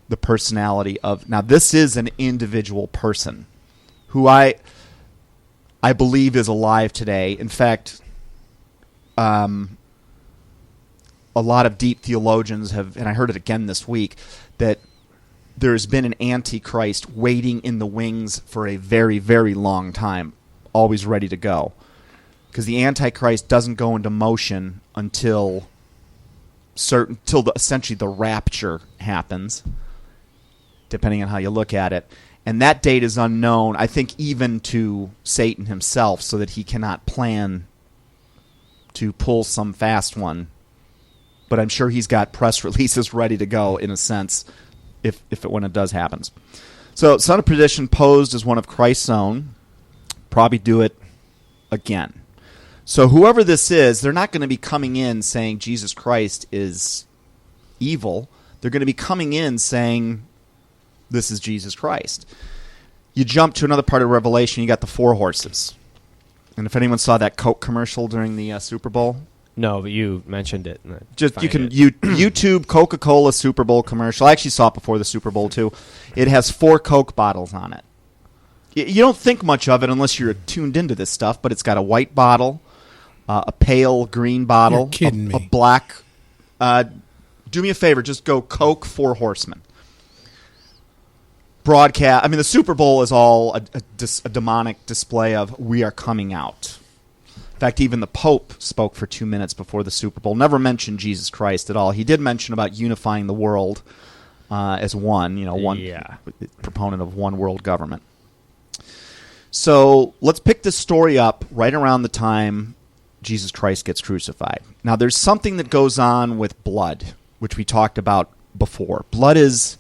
the personality of. Now, this is an individual person who I believe is alive today. In fact, a lot of deep theologians have, and I heard it again this week, that there has been an Antichrist waiting in the wings for a very, very long time, always ready to go. Because the Antichrist doesn't go into motion until essentially the rapture happens, depending on how you look at it. And that date is unknown, I think, even to Satan himself, so that he cannot plan to pull some fast one. But I'm sure he's got press releases ready to go, in a sense, when it does happen. So, son of perdition posed as one of Christ's own. Probably do it again. So whoever this is, they're not going to be coming in saying Jesus Christ is evil. They're going to be coming in saying this is Jesus Christ. You jump to another part of Revelation, you got the four horses. And if anyone saw that Coke commercial during the Super Bowl, No, but you mentioned it. And just you can YouTube Coca-Cola Super Bowl commercial. I actually saw it before the Super Bowl too. It has 4 Coke bottles on it. You don't think much of it unless you're tuned into this stuff, but it's got a white bottle, a pale green bottle, You're kidding me. a black. Do me a favor, just go Coke Four Horsemen. Broadcast. I mean, the Super Bowl is all a demonic display of we are coming out. In fact, even the Pope spoke for 2 minutes before the Super Bowl. Never mentioned Jesus Christ at all. He did mention about unifying the world as one. Proponent of one world government. So let's pick this story up right around the time Jesus Christ gets crucified. Now, there's something that goes on with blood, which we talked about before. Blood is,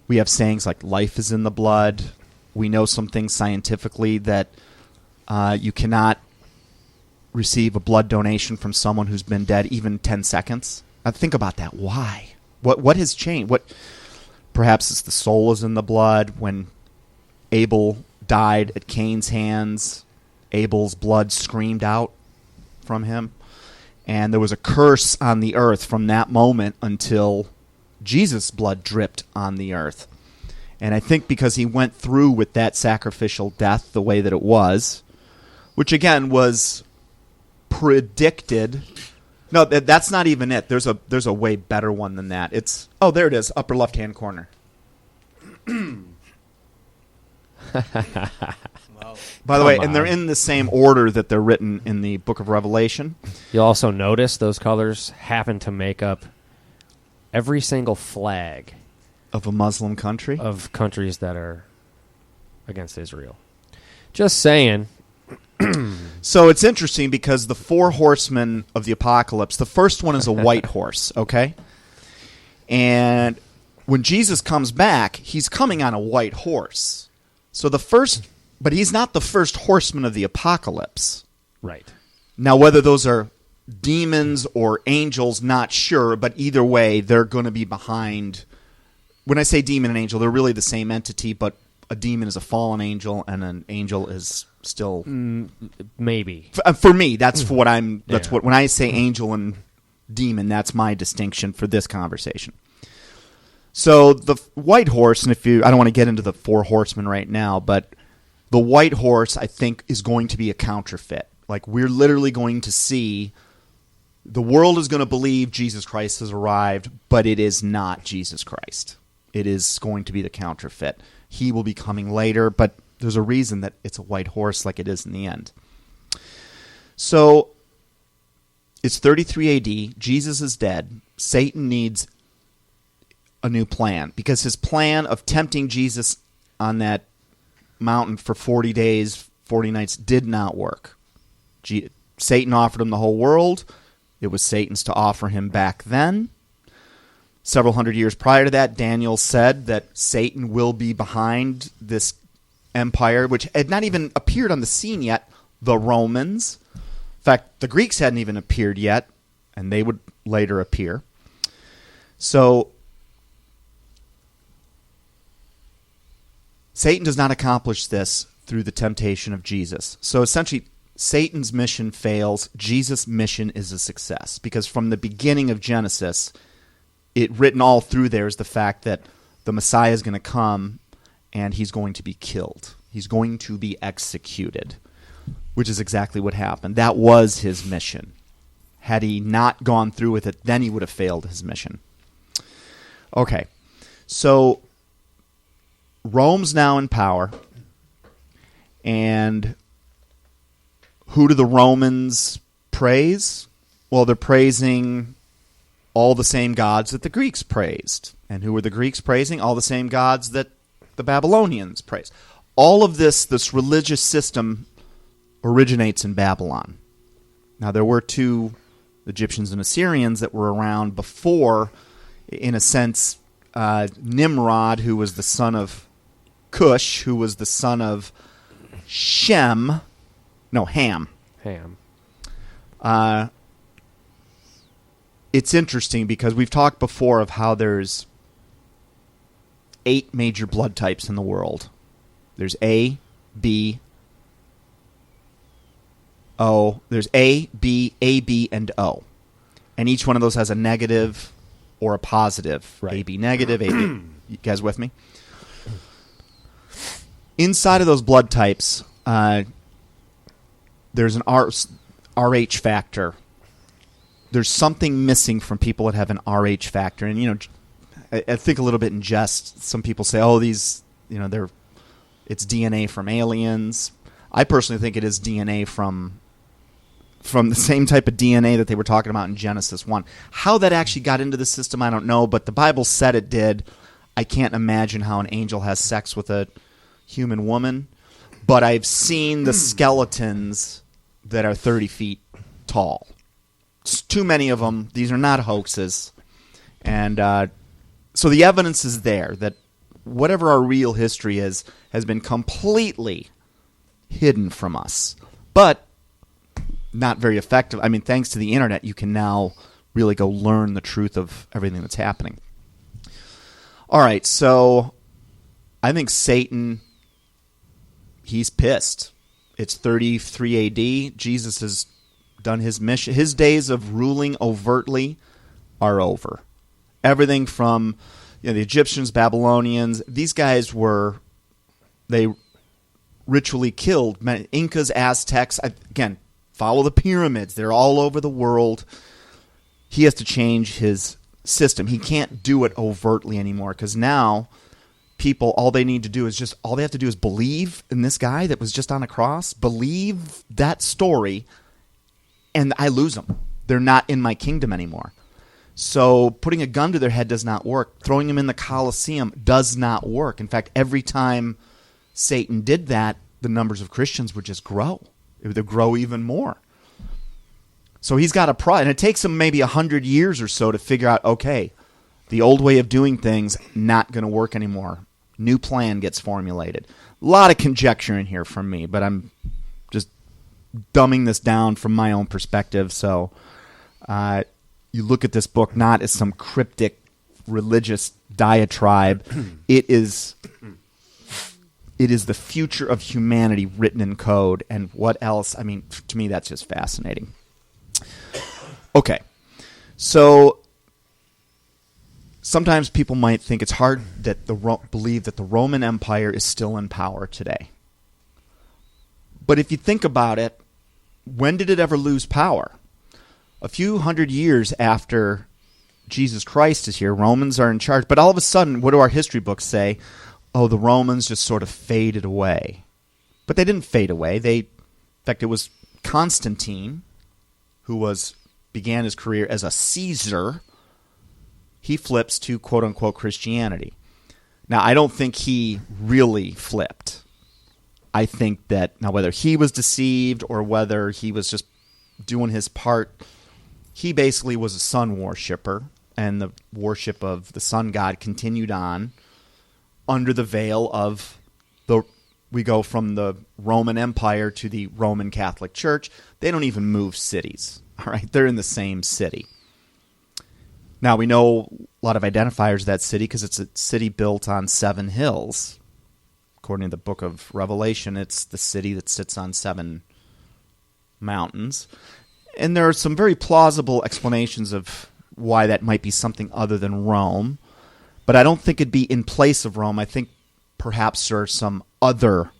we have sayings like life is in the blood. We know some things scientifically that you cannot receive a blood donation from someone who's been dead even 10 seconds. Now, think about that. Why? What has changed? Perhaps it's the soul is in the blood. When Abel died at Cain's hands, Abel's blood screamed out from him. And there was a curse on the earth from that moment until Jesus' blood dripped on the earth. And I think because he went through with that sacrificial death the way that it was, which again was predicted. No, that's not even it. There's a way better one than that. There it is, upper left-hand corner. By the way, and they're in the same order that they're written in the book of Revelation. You'll also notice those colors happen to make up every single flag of a Muslim country. of countries that are against Israel. Just saying. So it's interesting because the 4 horsemen of the apocalypse, the first one is a white horse, okay? And when Jesus comes back, he's coming on a white horse. So but he's not the first horseman of the apocalypse. Right. Now, whether those are demons or angels, not sure, but either way, they're going to be behind. When I say demon and angel, they're really the same entity, but a demon is a fallen angel and an angel is still maybe. For me, that's what when I say angel and demon, that's my distinction for this conversation. So the white horse, and I don't want to get into the 4 horsemen right now, but the white horse, I think, is going to be a counterfeit. Like, we're literally going to see the world is going to believe Jesus Christ has arrived, but it is not Jesus Christ. It is going to be the counterfeit. He will be coming later, but there's a reason that it's a white horse like it is in the end. So it's 33 AD. Jesus is dead. Satan needs a new plan because his plan of tempting Jesus on that mountain for 40 days, 40 nights did not work. Satan offered him the whole world. It was Satan's to offer him back then. Several hundred years prior to that, Daniel said that Satan will be behind this empire, which had not even appeared on the scene yet, the Romans. In fact, the Greeks hadn't even appeared yet, and they would later appear. So Satan does not accomplish this through the temptation of Jesus. So essentially, Satan's mission fails. Jesus' mission is a success, because from the beginning of Genesis, it written all through there is the fact that the Messiah is going to come and he's going to be killed. He's going to be executed, which is exactly what happened. That was his mission. Had he not gone through with it, then he would have failed his mission. Okay, so Rome's now in power, and who do the Romans praise? Well, they're praising all the same gods that the Greeks praised. And who were the Greeks praising? All the same gods that the Babylonians praised. All of this religious system originates in Babylon. Now, there were 2 Egyptians and Assyrians that were around before, in a sense, Nimrod, who was the son of Cush, who was the son of Ham. It's interesting because we've talked before of how there's 8 major blood types in the world. There's A, B, O. There's A, B, AB, and O. And each one of those has a negative or a positive. Right. AB negative, AB. You guys with me? Inside of those blood types, there's an RH factor. There's something missing from people that have an RH factor. And, I think a little bit in jest. Some people say, it's DNA from aliens. I personally think it is DNA from the same type of DNA that they were talking about in Genesis 1. How that actually got into the system, I don't know, but the Bible said it did. I can't imagine how an angel has sex with a human woman, but I've seen the skeletons that are 30 feet tall. It's too many of them. These are not hoaxes. And so the evidence is there that whatever our real history is has been completely hidden from us. But not very effective. I mean, thanks to the internet, you can now really go learn the truth of everything that's happening. All right, so I think Satan, he's pissed. It's 33 AD. Jesus has done his mission. His days of ruling overtly are over. Everything from the Egyptians, Babylonians, these guys they ritually killed Incas, Aztecs. Again, follow the pyramids. They're all over the world. He has to change his system. He can't do it overtly anymore because now people, all they have to do is believe in this guy that was just on a cross, believe that story, and I lose them. They're not in my kingdom anymore. So putting a gun to their head does not work. Throwing them in the Colosseum does not work. In fact, every time Satan did that, the numbers of Christians would just grow. It would grow even more. So he's got a problem. And it takes him maybe 100 years or so to figure out, okay, the old way of doing things, not going to work anymore. New plan gets formulated. A lot of conjecture in here from me, but I'm just dumbing this down from my own perspective. So you look at this book not as some cryptic religious diatribe. It is the future of humanity written in code. And what else? I mean, to me, that's just fascinating. Okay, so sometimes people might think it's hard that believe that the Roman Empire is still in power today. But if you think about it, when did it ever lose power? A few hundred years after Jesus Christ is here, Romans are in charge. But all of a sudden, what do our history books say? Oh, the Romans just sort of faded away. But they didn't fade away. In fact, it was Constantine who began his career as a Caesar. He flips to quote-unquote Christianity. Now, I don't think he really flipped. I think that, now whether he was deceived or whether he was just doing his part, he basically was a sun worshiper, and the worship of the sun god continued on under the veil of we go from the Roman Empire to the Roman Catholic Church. They don't even move cities. All right, they're in the same city. Now, we know a lot of identifiers of that city because it's a city built on 7 hills. According to the book of Revelation, it's the city that sits on 7 mountains. And there are some very plausible explanations of why that might be something other than Rome. But I don't think it'd be in place of Rome. I think perhaps there are some other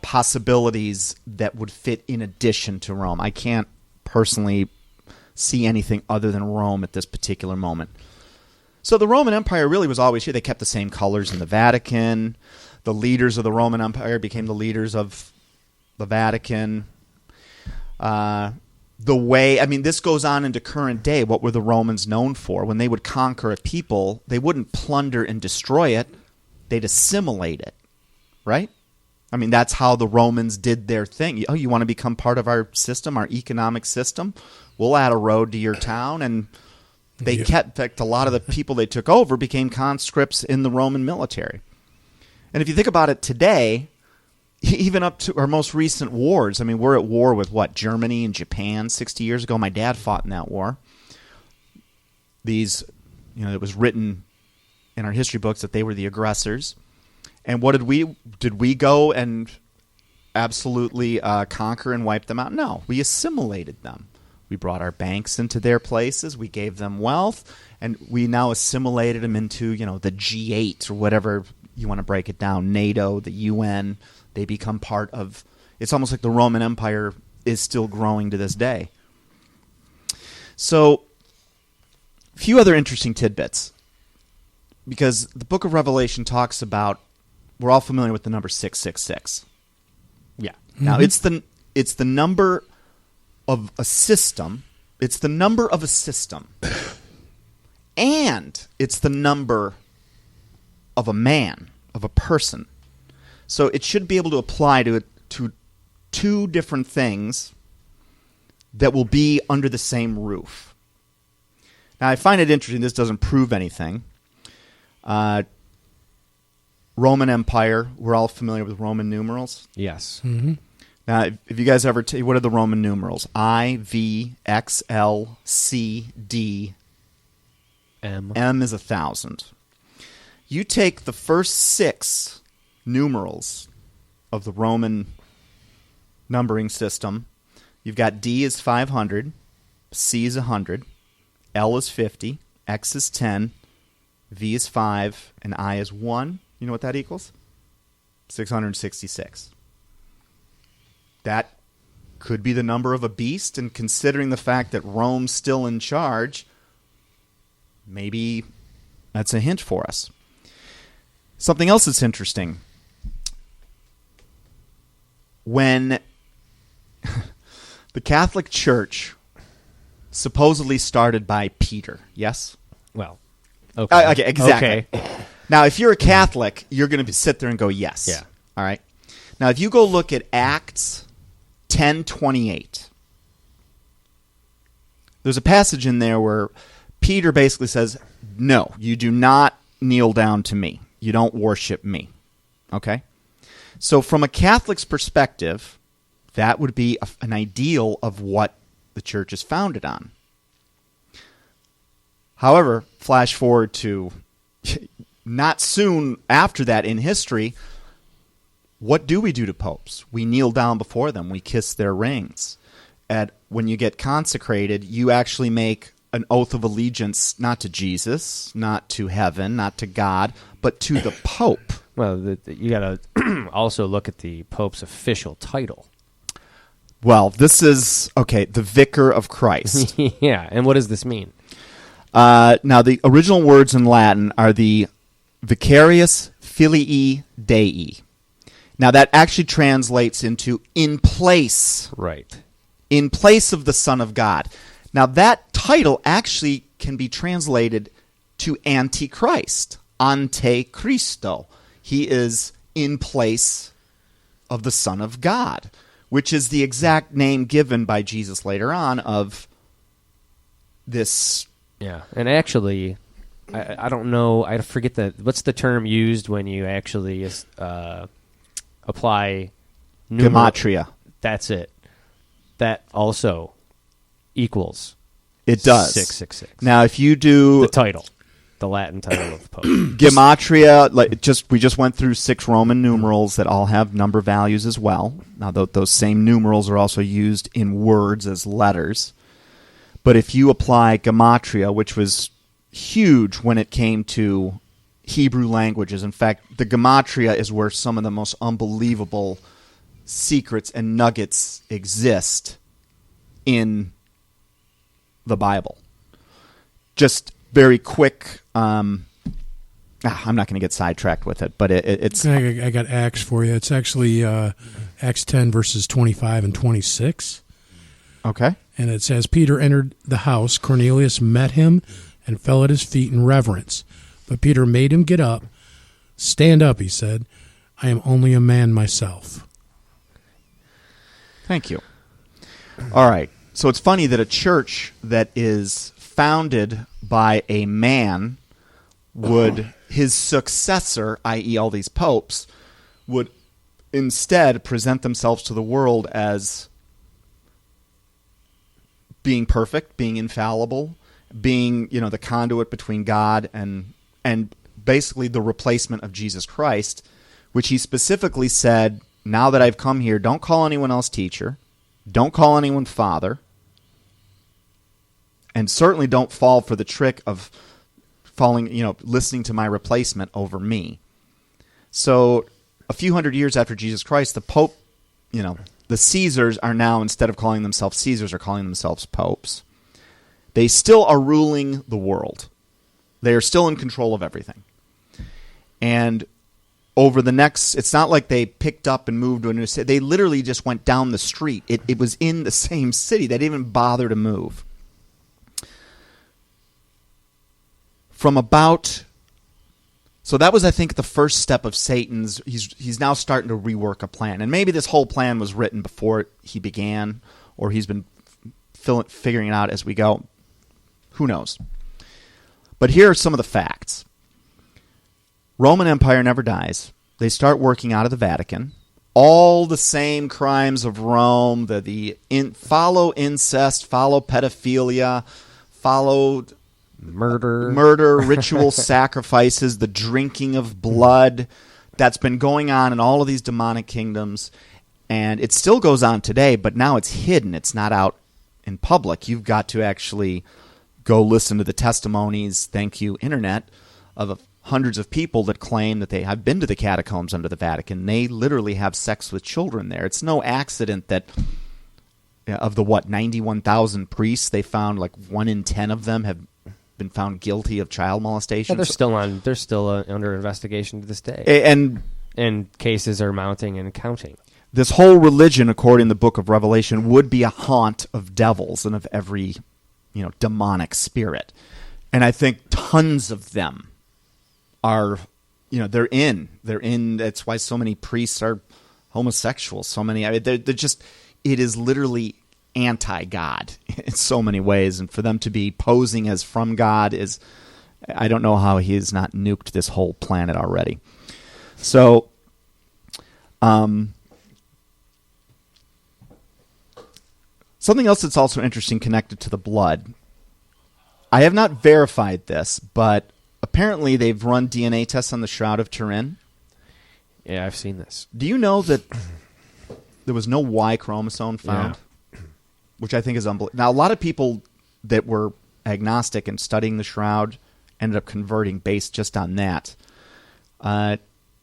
possibilities that would fit in addition to Rome. I can't personally see anything other than Rome at this particular moment. So the Roman Empire really was always here. They kept the same colors in the Vatican. The leaders of the Roman Empire became the leaders of the Vatican. This goes on into current day. What were the Romans known for? When they would conquer a people, they wouldn't plunder and destroy it. They'd assimilate it. Right? I mean, that's how the Romans did their thing. Oh, you want to become part of our system, our economic system? We'll add a road to your town. And they kept, in fact, a lot of the people they took over became conscripts in the Roman military. And if you think about it today, even up to our most recent wars, I mean, we're at war with what? Germany and Japan 60 years ago. My dad fought in that war. It was written in our history books that they were the aggressors. And what did we go and absolutely conquer and wipe them out? No, we assimilated them. We brought our banks into their places. We gave them wealth, and we now assimilated them into, the G8 or whatever you want to break it down, NATO, the UN. They become part of. It's almost like the Roman Empire is still growing to this day. So, a few other interesting tidbits, because the book of Revelation talks about. We're all familiar with the number 666. Yeah. Mm-hmm. Now, it's the number of a system. It's the number of a system. And it's the number of a man, of a person. So it should be able to apply to 2 different things that will be under the same roof. Now, I find it interesting. This doesn't prove anything. Roman Empire, we're all familiar with Roman numerals? Yes. Mm-hmm. Now, if you guys ever what are the Roman numerals? I, V, X, L, C, D. M. M is 1,000. You take the first 6 numerals of the Roman numbering system. You've got D is 500, C is 100, L is 50, X is 10, V is 5, and I is 1. You know what that equals? 666. That could be the number of a beast, and considering the fact that Rome's still in charge, maybe that's a hint for us. Something else that's interesting. When the Catholic Church supposedly started by Peter, yes? Well, Okay. Okay, exactly. Okay. Now, if you're a Catholic, you're going to sit there and go, yes. Yeah. All right. Now, if you go look at Acts 10:28, there's a passage in there where Peter basically says, no, you do not kneel down to me. You don't worship me. Okay? So from a Catholic's perspective, that would be an ideal of what the church is founded on. However, flash forward to not soon after that in history, what do we do to popes? We kneel down before them. We kiss their rings. And when you get consecrated, you actually make an oath of allegiance not to Jesus, not to heaven, not to God, but to the Pope. Well, you got to also look at the Pope's official title. Well, this is, okay, the Vicar of Christ. Yeah, and what does this mean? Now, the original words in Latin are the Vicarius Filii Dei. Now, that actually translates into in place. Right. In place of the Son of God. Now, that title actually can be translated to Antichrist, ante Christo. He is in place of the Son of God, which is the exact name given by Jesus later on of this. Yeah, and actually, I don't know, I forget what's the term used when you actually apply Gematria. That's it. That also equals it does 666. Now, if you do the title, the Latin title of the Pope, Gematria, we just went through 6 Roman numerals that all have number values as well. Now, those same numerals are also used in words as letters. But if you apply Gematria, which was huge when it came to Hebrew languages, in fact, the Gematria is where some of the most unbelievable secrets and nuggets exist in the Bible. Just very quick, I'm not going to get sidetracked with it, but it's... I got Acts for you. It's actually Acts 10, verses 25 and 26. Okay. And it says, Peter entered the house. Cornelius met him and fell at his feet in reverence. But Peter made him get up. Stand up, he said. I am only a man myself. Thank you. All right. So it's funny that a church that is founded by a man would, his successor, i.e. all these popes, would instead present themselves to the world as being perfect, being infallible, being, the conduit between God and basically the replacement of Jesus Christ, which he specifically said, now that I've come here, don't call anyone else teacher, don't call anyone father, and certainly don't fall for the trick of listening to my replacement over me. So a few hundred years after Jesus Christ, the Pope, the Caesars are now, instead of calling themselves Caesars, are calling themselves popes. They still are ruling the world. They are still in control of everything. And over the next, it's not like they picked up and moved to a new city. They literally just went down the street. It was in the same city. They didn't even bother to move. So that was, I think, the first step of Satan's. He's now starting to rework a plan. And maybe this whole plan was written before he began, or he's been figuring it out as we go. Who knows? But here are some of the facts. Roman Empire never dies. They start working out of the Vatican. All the same crimes of Rome, follow incest, follow pedophilia, follow murder, ritual sacrifices, the drinking of blood that's been going on in all of these demonic kingdoms. And it still goes on today, but now it's hidden. It's not out in public. You've got to actually go listen to the testimonies, thank you, Internet, of hundreds of people that claim that they have been to the catacombs under the Vatican. They literally have sex with children there. It's no accident that of the 91,000 priests, they found 1 in 10 of them have been found guilty of child molestation. Yeah, they're still under investigation to this day, and cases are mounting and counting. This whole religion, according to the Book of Revelation, would be a haunt of devils and of every demonic spirit. And I think tons of them are, they're in. That's why so many priests are homosexuals. So many, they're just, it is literally anti-God in so many ways. And for them to be posing as from God is, I don't know how he has not nuked this whole planet already. So, something else that's also interesting connected to the blood. I have not verified this, but apparently they've run DNA tests on the Shroud of Turin. Yeah, I've seen this. Do you know that there was no Y chromosome found? Yeah. Which I think is unbelievable. Now, a lot of people that were agnostic and studying the Shroud ended up converting based just on that,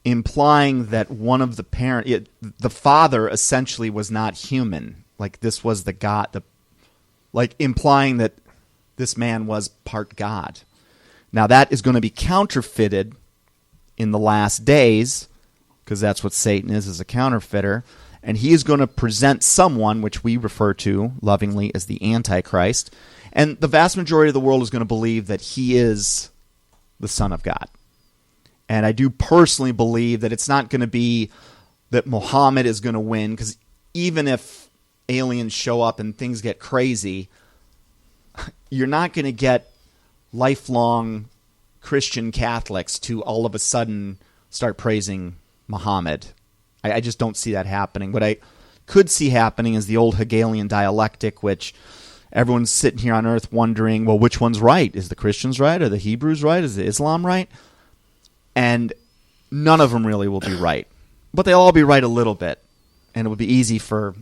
implying that one of the the father essentially was not human. Like this was the God, implying that this man was part God. Now that is going to be counterfeited in the last days, because that's what Satan is a counterfeiter, and he is going to present someone, which we refer to lovingly as the Antichrist, and the vast majority of the world is going to believe that he is the Son of God. And I do personally believe that it's not going to be that Muhammad is going to win, because even if aliens show up and things get crazy, you're not going to get lifelong Christian Catholics to all of a sudden start praising Muhammad. I just don't see that happening. What I could see happening is the old Hegelian dialectic, which everyone's sitting here on earth wondering, well, which one's right? Is the Christians right? Are the Hebrews right? Is the Islam right? And none of them really will be right. But they'll all be right a little bit. And it would be easy for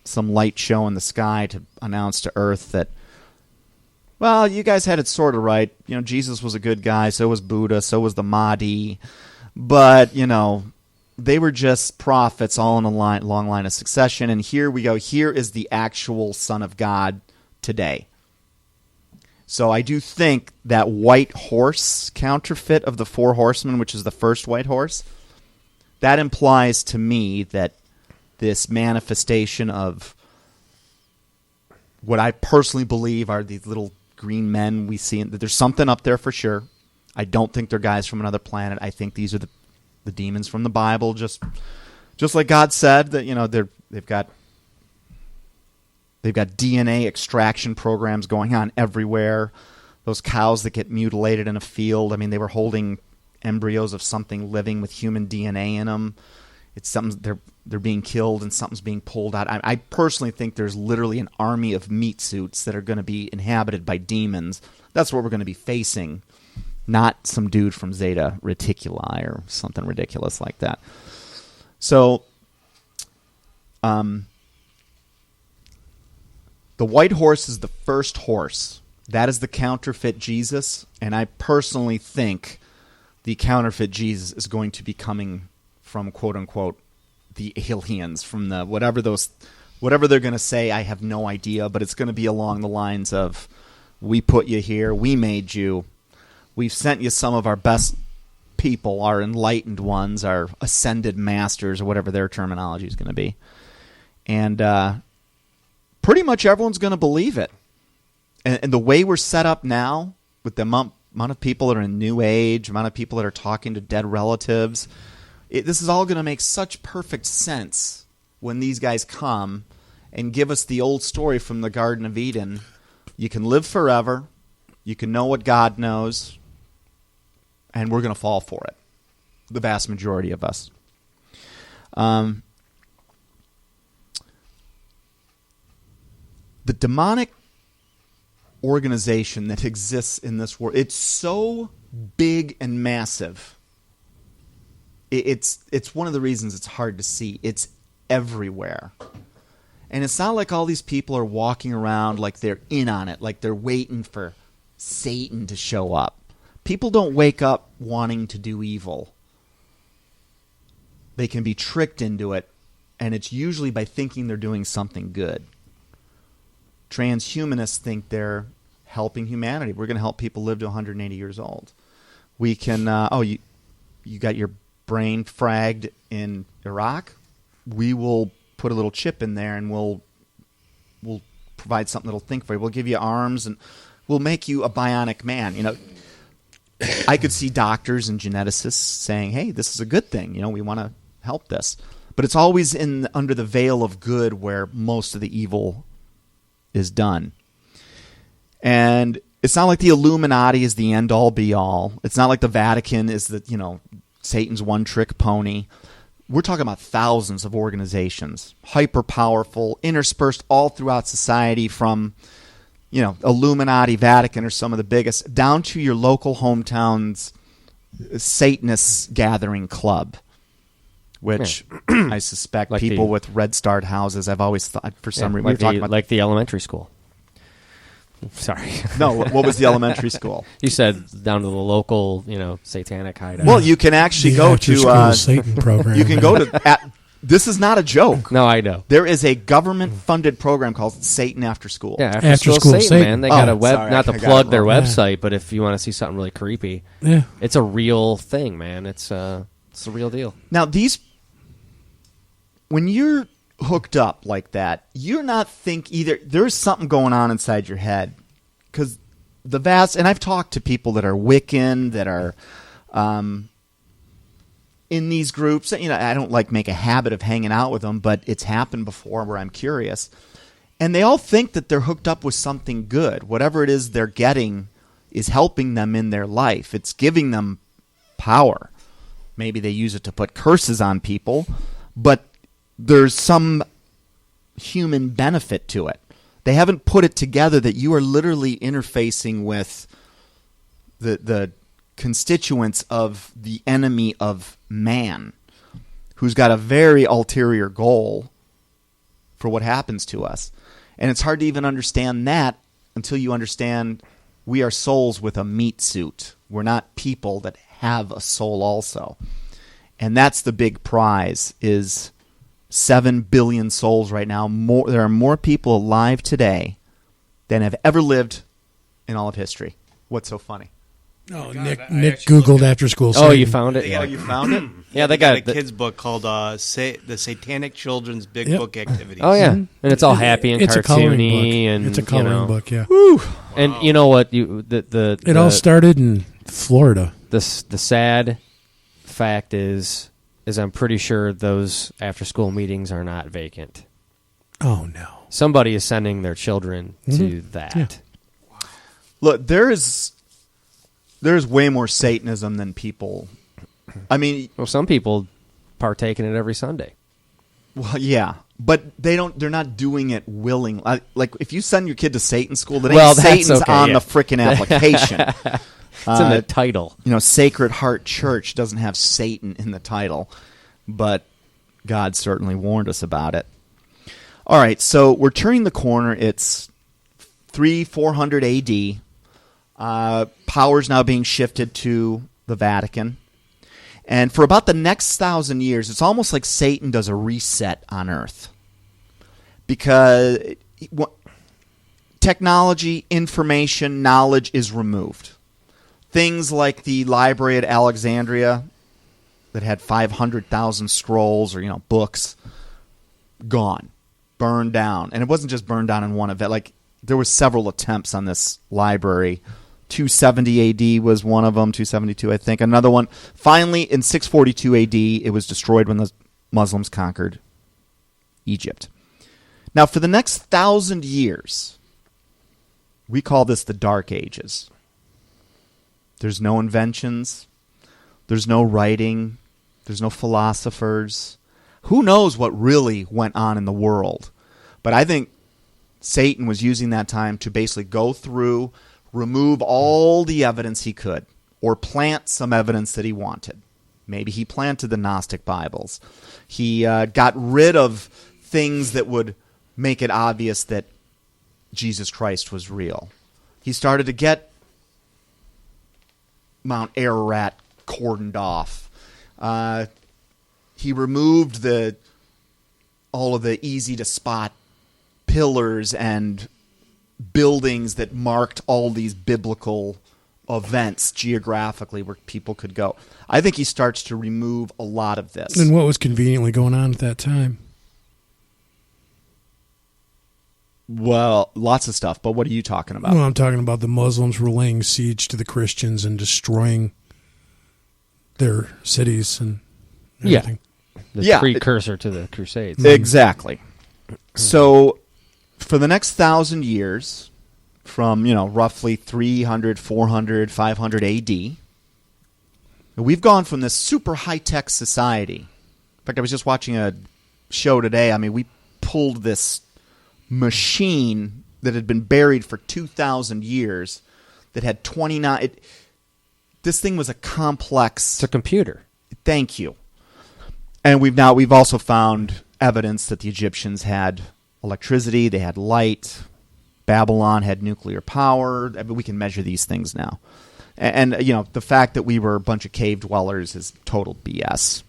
some light show in the sky to announce to earth that, well, you guys had it sort of right. Jesus was a good guy, so was Buddha, so was the Mahdi. But, they were just prophets all in a long line of succession. And here we go. Here is the actual Son of God today. So I do think that white horse counterfeit of the four horsemen, which is the first white horse, that implies to me that this manifestation of what I personally believe are these little green men we see, that there's something up there for sure. I don't think they're guys from another planet. I think these are the demons from the Bible, just like God said that they've got DNA extraction programs going on everywhere. Those cows that get mutilated in a field, they were holding embryos of something living with human DNA in them. It's something they're being killed and something's being pulled out. I personally think there's literally an army of meat suits that are going to be inhabited by demons. That's what we're going to be facing, not some dude from Zeta Reticuli or something ridiculous like that. So, the white horse is the first horse. That is the counterfeit Jesus, and I personally think the counterfeit Jesus is going to be coming from quote-unquote the aliens, from the whatever they're going to say. I have no idea, but it's going to be along the lines of, we put you here, we made you, we've sent you some of our best people, our enlightened ones, our ascended masters, or whatever their terminology is going to be. And pretty much everyone's going to believe it. And the way we're set up now, with the amount of people that are in New Age, amount of people that are talking to dead relatives, this is all going to make such perfect sense when these guys come and give us the old story from the Garden of Eden. You can live forever. You can know what God knows. And we're going to fall for it. The vast majority of us. The demonic organization that exists in this world, it's so big and massive. It's one of the reasons it's hard to see. It's everywhere. And it's not like all these people are walking around like they're in on it, like they're waiting for Satan to show up. People don't wake up wanting to do evil. They can be tricked into it, and it's usually by thinking they're doing something good. Transhumanists think they're helping humanity. We're going to help people live to 180 years old. We can, you got your brain fragged in Iraq? We will put a little chip in there, and we'll provide something that'll think for you. We'll give you arms, and will make you a bionic man. You know, I could see doctors and geneticists saying, hey, this is a good thing. You know, we want to help this. But it's always under the veil of good where most of the evil is done. And it's not like the Illuminati is the end-all, be-all. It's not like the Vatican is Satan's one-trick pony. We're talking about thousands of organizations, hyper-powerful, interspersed all throughout society from, Illuminati, Vatican are some of the biggest, down to your local hometown's Satanist gathering club, which I suspect like people with red starred houses, I've always thought, for some reason, like the elementary school. Sorry. No, what was the elementary school? You said down to the local, satanic hideout. Well, you can actually go to Satan program. You can go to. This is not a joke. No, I know. There is a government-funded program called Satan After School. Yeah, After School Satan, man. They got a web. Sorry, not to plug their website, but if you want to see something really creepy, it's a real thing, man. It's a real deal. Now, when you're hooked up like that, you're not there's something going on inside your head, because and I've talked to people that are Wiccan, that are in these groups. I don't make a habit of hanging out with them, but it's happened before where I'm curious, and they all think that they're hooked up with something good. Whatever it is they're getting is helping them in their life. It's giving them power. Maybe they use it to put curses on people, but there's some human benefit to it. They haven't put it together that you are literally interfacing with the constituents of the enemy of man, who's got a very ulterior goal for what happens to us. And it's hard to even understand that until you understand we are souls with a meat suit. We're not people that have a soul also. And that's the big prize, is 7 billion souls right now. There are more people alive today than have ever lived in all of history. What's so funny? Oh, Nick Googled After School Satan. Oh, you found it? Yeah, you found it? Yeah, they got a kid's book called The Satanic Children's Big Book Activities. Oh, yeah. And it's all happy and cartoony. It's a coloring book, yeah. Woo. And you know what? It all started in Florida. The sad fact is I'm pretty sure those after-school meetings are not vacant. Oh, no. Somebody is sending their children to that. Yeah. Look, there's way more Satanism than people. I mean, well, some people partake in it every Sunday. Well, yeah, but they're not doing it willingly. Like if you send your kid to Satan school, Satan's on the frickin' application. It's in the title. Sacred Heart Church doesn't have Satan in the title, but God certainly warned us about it. All right, so we're turning the corner. It's 400 AD. Power's now being shifted to the Vatican. And for about the next 1,000 years, it's almost like Satan does a reset on Earth. Because technology, information, knowledge is removed. Things like the library at Alexandria that had 500,000 scrolls or, books, gone, burned down. And it wasn't just burned down in one event. There were several attempts on this library. 270 AD was one of them, 272, I think. Another one. Finally, in 642 AD, it was destroyed when the Muslims conquered Egypt. Now, for the next 1,000 years, we call this the Dark Ages. There's no inventions. There's no writing. There's no philosophers. Who knows what really went on in the world? But I think Satan was using that time to basically go through, remove all the evidence he could, or plant some evidence that he wanted. Maybe he planted the Gnostic Bibles. He got rid of things that would make it obvious that Jesus Christ was real. He started to get Mount Ararat cordoned off. He removed all of the easy-to-spot pillars and buildings that marked all these biblical events geographically where people could go. I think he starts to remove a lot of this. And what was conveniently going on at that time? Well, lots of stuff, but what are you talking about? Well, I'm talking about the Muslims were laying siege to the Christians and destroying their cities and everything. The precursor to the Crusades. Exactly. So, for the next 1,000 years, from, roughly 300, 400, 500 AD, we've gone from this super high-tech society. In fact, I was just watching a show today. I mean, we pulled this machine that had been buried for 2,000 years that had 29... This thing was a complex... It's a computer. Thank you. And we've also found evidence that the Egyptians had electricity, they had light, Babylon had nuclear power. I mean, we can measure these things now. And the fact that we were a bunch of cave dwellers is total BS.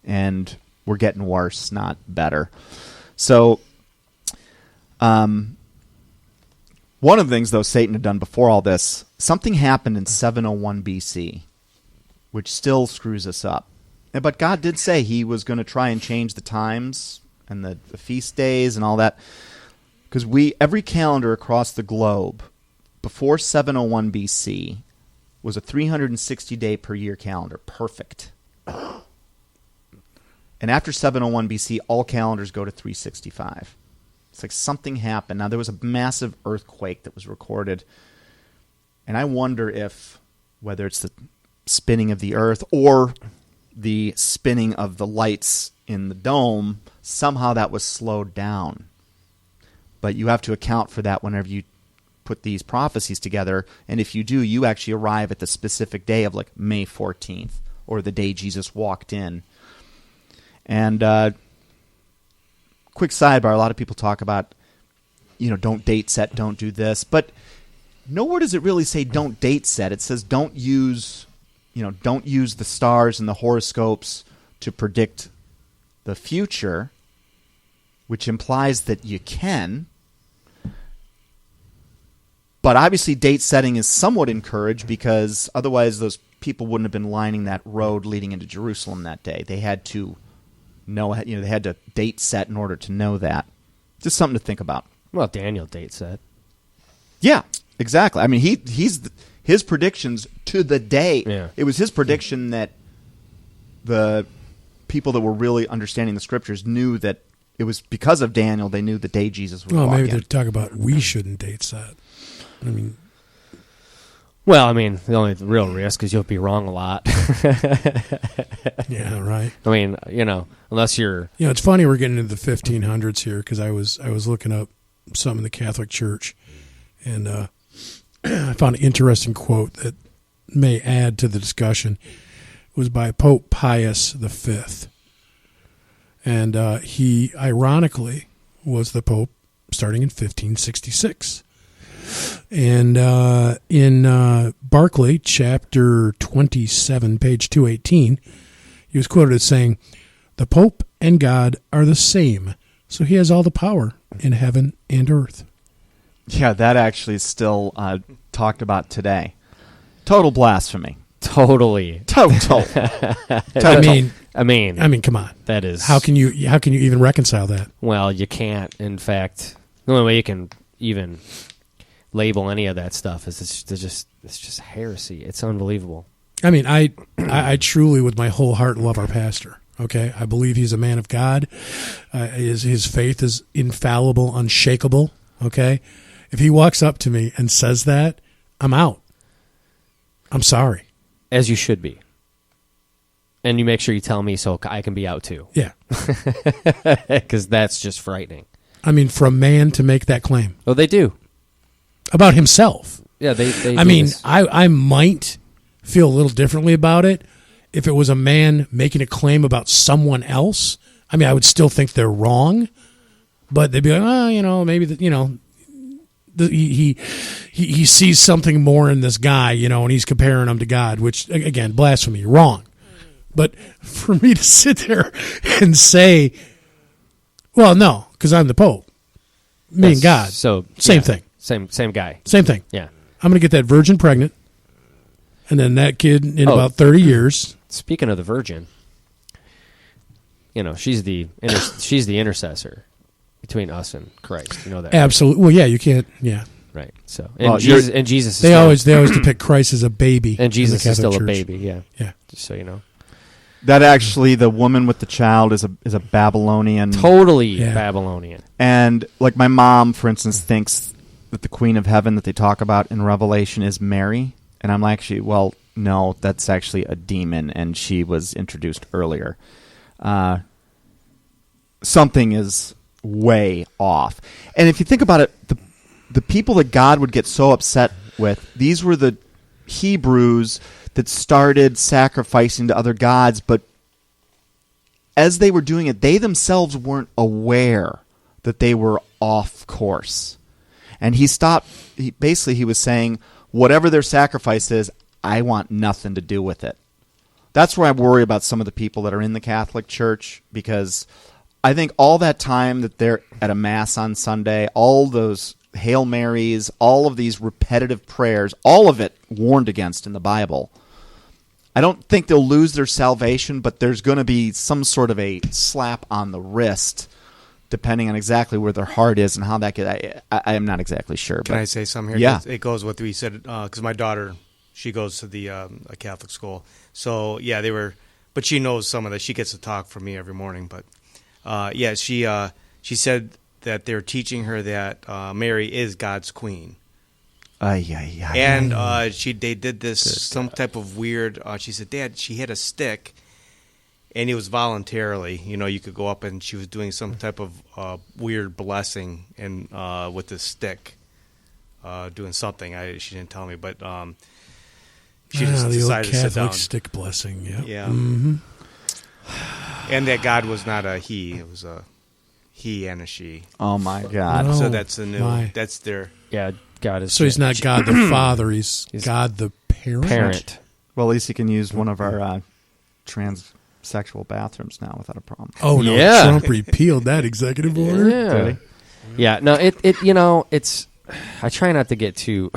And we're getting worse, not better. So, one of the things, though, Satan had done before all this, something happened in 701 BC, which still screws us up. But God did say he was going to try and change the times and the feast days and all that. Because every calendar across the globe before 701 BC was a 360-day per year calendar. Perfect. And after 701 BC, all calendars go to 365. It's like something happened. Now, there was a massive earthquake that was recorded. And I wonder whether it's the spinning of the earth or the spinning of the lights in the dome, somehow that was slowed down. But you have to account for that whenever you put these prophecies together. And if you do, you actually arrive at the specific day of like May 14th or the day Jesus walked in. And quick sidebar, a lot of people talk about, don't date set, don't do this. But nowhere does it really say don't date set. It says don't use the stars and the horoscopes to predict the future, which implies that you can. But obviously date setting is somewhat encouraged because otherwise those people wouldn't have been lining that road leading into Jerusalem that day. They had to know, they had to date set in order to know that. Just something to think about. Well, Daniel date set. Yeah, exactly. I mean, his predictions to the day. Yeah. It was his prediction that the people that were really understanding the scriptures knew that it was because of Daniel. They knew the day Jesus would walk maybe in. they're talking about we shouldn't date set. I mean, the only real risk is you'll be wrong a lot. Yeah, right. I mean, unless you're... it's funny we're getting into the 1500s here because I was looking up some in the Catholic Church, and I found an interesting quote that may add to the discussion. It was by Pope Pius V. And he, ironically, was the Pope starting in 1566. And in Barclay, chapter 27, page 218, he was quoted as saying, "The Pope and God are the same, so he has all the power in heaven and earth." Yeah, that actually is still talked about today. Total blasphemy. Totally. Total. I mean, come on. That is... How can you even reconcile that? Well, you can't. In fact, the only way you can even label any of that stuff is it's just heresy. It's unbelievable. I mean, I truly, with my whole heart, love our pastor. Okay, I believe he's a man of God. His faith is infallible, unshakable. Okay, if he walks up to me and says that, I'm out. I'm sorry. As you should be. And you make sure you tell me so I can be out too. Yeah. Because that's just frightening. I mean, for a man to make that claim. Oh, they do. About himself. Yeah, they I mean, I might feel a little differently about it if it was a man making a claim about someone else. I mean, I would still think they're wrong, but they'd be like, maybe he sees something more in this guy, and he's comparing him to God, which, again, blasphemy, wrong. But for me to sit there and say, well, no, because I'm the Pope, me and God, so same thing. Same guy. Same thing. Yeah. I'm going to get that virgin pregnant, and then that kid in about 30 years. Speaking of the virgin, she's the intercessor between us and Christ. You know that, Absolutely. Well, yeah, you can't. Yeah, right? So, Well, and Jesus. Is they still, always depict Christ as a baby, and Jesus in the is still Catholic a Church. baby. Yeah, Yeah. Just so you know, That actually, the woman with the child is a Babylonian. totally Yeah. Babylonian. And like my mom, for instance, thinks that the Queen of Heaven that they talk about in Revelation is Mary. And I'm like, well, no, that's actually a demon, and she was introduced earlier. Something is way off. And if you think about it, the people that God would get so upset with, these were the Hebrews that started sacrificing to other gods, but as they were doing it, they themselves weren't aware that they were off course. And he stopped. He was saying, whatever their sacrifice is, I want nothing to do with it. That's where I worry about some of the people that are in the Catholic Church, because I think all that time that they're at a Mass on Sunday, all those Hail Marys, all of these repetitive prayers, all of it warned against in the Bible. I don't think they'll lose their salvation, but there's going to be some sort of a slap on the wrist, depending on exactly where their heart is and how that could. I am not exactly sure. Can I say something here? Yeah. It goes with what we said, because my daughter, she goes to the a Catholic school. So, yeah, they were, but she knows some of that. She gets to talk from me every morning. But, yeah, she said that they're teaching her that Mary is God's queen. And they did this, some type of weird, she said, Dad, she hit a stick. And it was voluntarily, you could go up and she was doing some type of weird blessing and with this stick, doing something. She didn't tell me, but she just the decided old to sit Catholic down. stick blessing. Yeah. Yeah. Mm-hmm. And that God was not a he; it was a he and a she. Oh my God! No. So that's the new. My. That's their. Yeah, God is. So he's not God the Father; he's God the parent. parent. Well, at least he can use one of our transsexual bathrooms now without a problem. Oh no! Yeah. Trump repealed that executive order. Yeah. Yeah. No, it's. I try not to get too.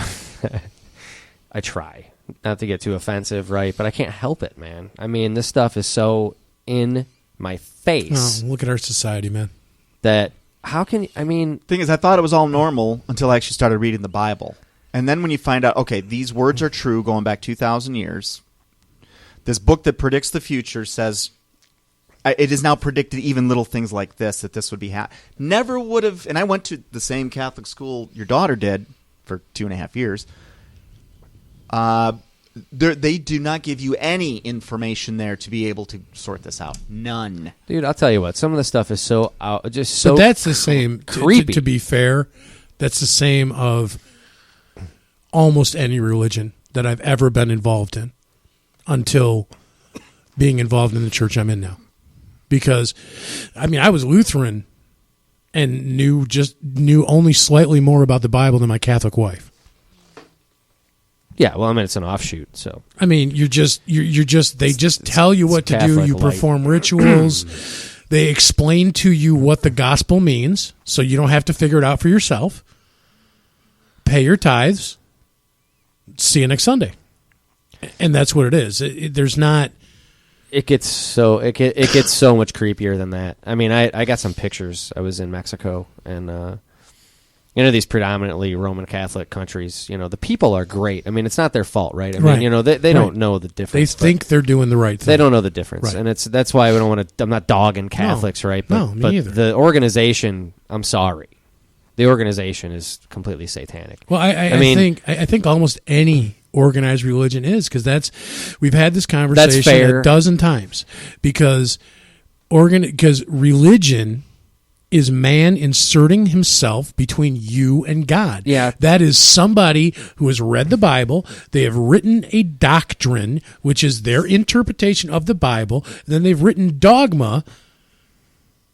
I try not to get too offensive, right? But I can't help it, man. I mean, this stuff is so in my face Oh, look at our society, man. that how can I mean? Thing is, I thought it was all normal until I actually started reading the Bible. And then when you find out, okay, these words are true going back 2,000 years. This book that predicts the future says it is now predicted even little things like this, that this would be never would have. And I went to the same Catholic school your daughter did for 2.5 years. They do not give you any information there to be able to sort this out. None. Dude, I'll tell you what. Some of the stuff is so just so. But that's the same. creepy. To be fair, that's the same of almost any religion that I've ever been involved in, until being involved in the church I'm in now. Because, I mean, I was Lutheran and knew only slightly more about the Bible than my Catholic wife. Yeah, well, I mean, it's an offshoot, so. I mean, they just tell you what to do. Catholic You light. perform rituals. They explain to you what the gospel means, so you don't have to figure it out for yourself. Pay your tithes. See you next Sunday. And that's what it is. There's not. It gets so it gets so much creepier than that. I mean, I got some pictures. I was in Mexico, and these predominantly Roman Catholic countries. The people are great. I mean, it's not their fault, right? I mean, Right. they Right. don't know the They difference. think they're doing the right thing. They don't know the difference, Right. and that's why we don't want to. I'm not dogging Catholics, right? But, No, me but either. the organization, I'm sorry, the organization is completely satanic. Well, I think almost any organized religion is, because we've had this conversation fair. a dozen times, because religion is man inserting himself between you and God. Yeah. That is somebody who has read the Bible. They have written a doctrine, which is their interpretation of the Bible. And then they've written dogma,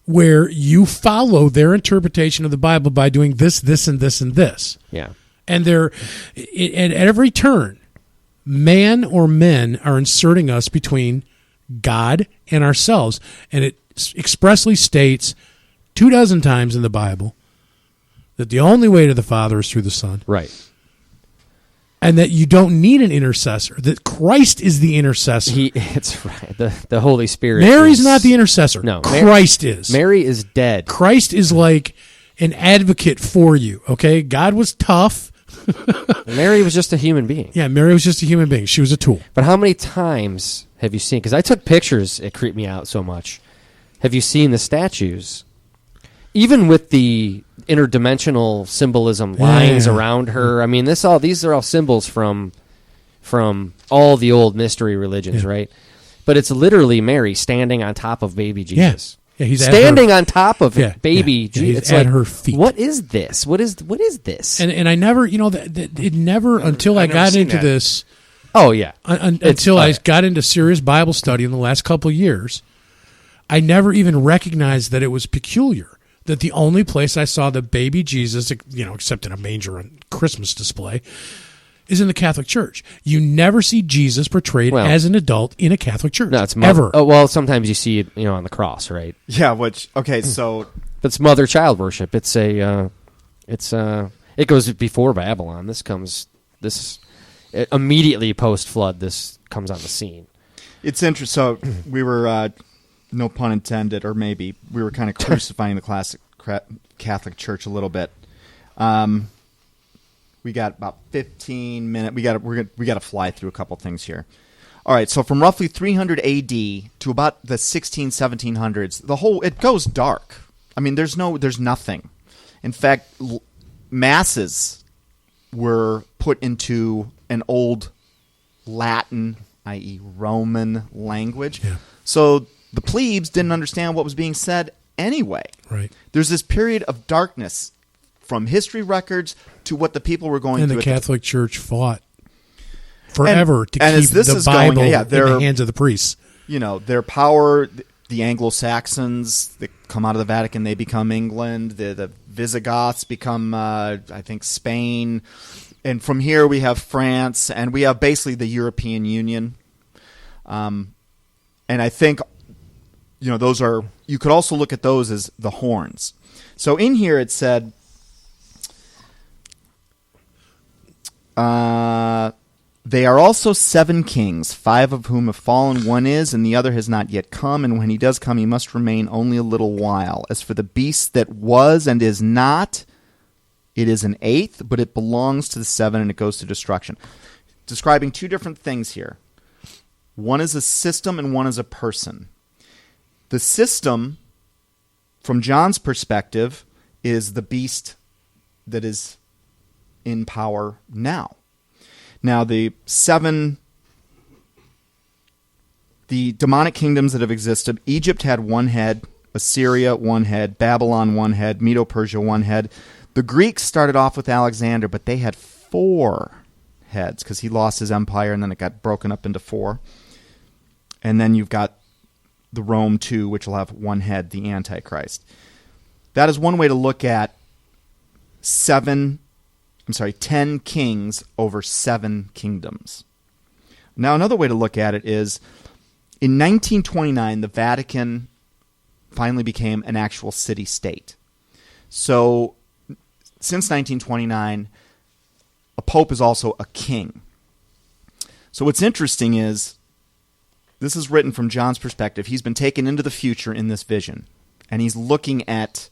where you follow their interpretation of the Bible by doing this, this, and this, and this. Yeah. And at every turn, man or men are inserting us between God and ourselves. And it expressly states 24 times in the Bible that the only way to the Father is through the Son. Right. And that you don't need an intercessor, that Christ is the intercessor. It's right. The Holy Spirit. Mary's not the intercessor. No. Christ is. Mary is dead. Christ is like an advocate for you, okay? God was tough. Mary was just a human being. Yeah, Mary was just a human being. She was a tool. But how many times have you seen, because I took pictures, it creeped me out so much. Have you seen the statues? Even with the interdimensional symbolism lines around her. I mean, these are all symbols from all the old mystery religions, right? But it's literally Mary standing on top of baby Jesus. Yeah, he's standing on top of baby Jesus. He's It's at like, her feet. What is this? What is this? And I never, it never until I got into this. Oh yeah, until I got into serious Bible study in the last couple of years, I never even recognized that it was peculiar. That the only place I saw the baby Jesus, except in a manger on Christmas display, is in the Catholic Church. You never see Jesus portrayed as an adult in a Catholic church. No, it's ever. Oh, well, sometimes you see it, on the cross, right? Yeah. So it's mother-child worship. It goes before Babylon. Immediately post-flood, this comes on the scene. It's interesting. So we were. No pun intended, or maybe we were kind of crucifying the classic Catholic Church a little bit. We got about 15 minutes. We got to fly through a couple things here. All right, so from roughly 300 A.D. to about the 1700s, it goes dark. I mean, there's nothing. In fact, masses were put into an old Latin, i.e., Roman language. Yeah. So the plebes didn't understand what was being said anyway. Right. There's this period of darkness from history records to what the people were going through. And the Catholic Church fought forever to keep the is Bible going, in the hands of the priests. Their power, the Anglo-Saxons that come out of the Vatican, they become England. The Visigoths become, I think, Spain. And from here we have France, and we have basically the European Union. And I think... those are, you could also look at those as the horns. So in here it said, they are also 7 kings, 5 of whom have fallen, one is, and the other has not yet come, and when he does come, he must remain only a little while. As for the beast that was and is not, it is an 8th, but it belongs to the 7, and it goes to destruction. Describing 2 different things here. One is a system and one is a person. The system, from John's perspective, is the beast that is in power now. Now, the demonic kingdoms that have existed, Egypt had 1 head, Assyria 1 head, Babylon 1 head, Medo-Persia 1 head. The Greeks started off with Alexander, but they had 4 heads because he lost his empire and then it got broken up into 4. And then you've got the Rome 2, which will have 1 head, the Antichrist. That is one way to look at 10 kings over 7 kingdoms. Now, another way to look at it is, in 1929, the Vatican finally became an actual city-state. So, since 1929, a pope is also a king. So what's interesting is, this is written from John's perspective. He's been taken into the future in this vision. And he's looking at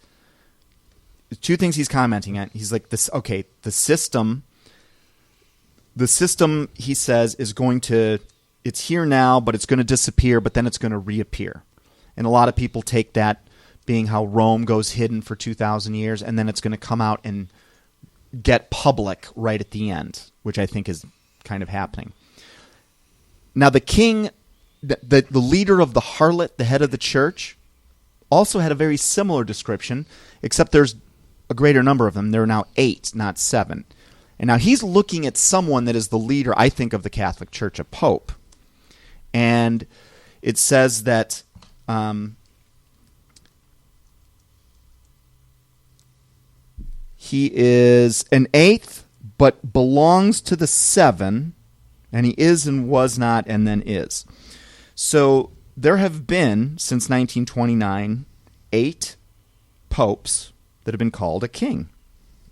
2 things he's commenting on. He's like, the system, he says, is going to, it's here now, but it's going to disappear, but then it's going to reappear. And a lot of people take that being how Rome goes hidden for 2,000 years, and then it's going to come out and get public right at the end, which I think is kind of happening. Now, the king... The leader of the harlot, the head of the church, also had a very similar description, except there's a greater number of them. There are now 8, not 7. And now he's looking at someone that is the leader, I think, of the Catholic Church, a pope. And it says that he is an 8th, but belongs to the 7, and he is and was not and then is. So there have been, since 1929, 8 popes that have been called a king.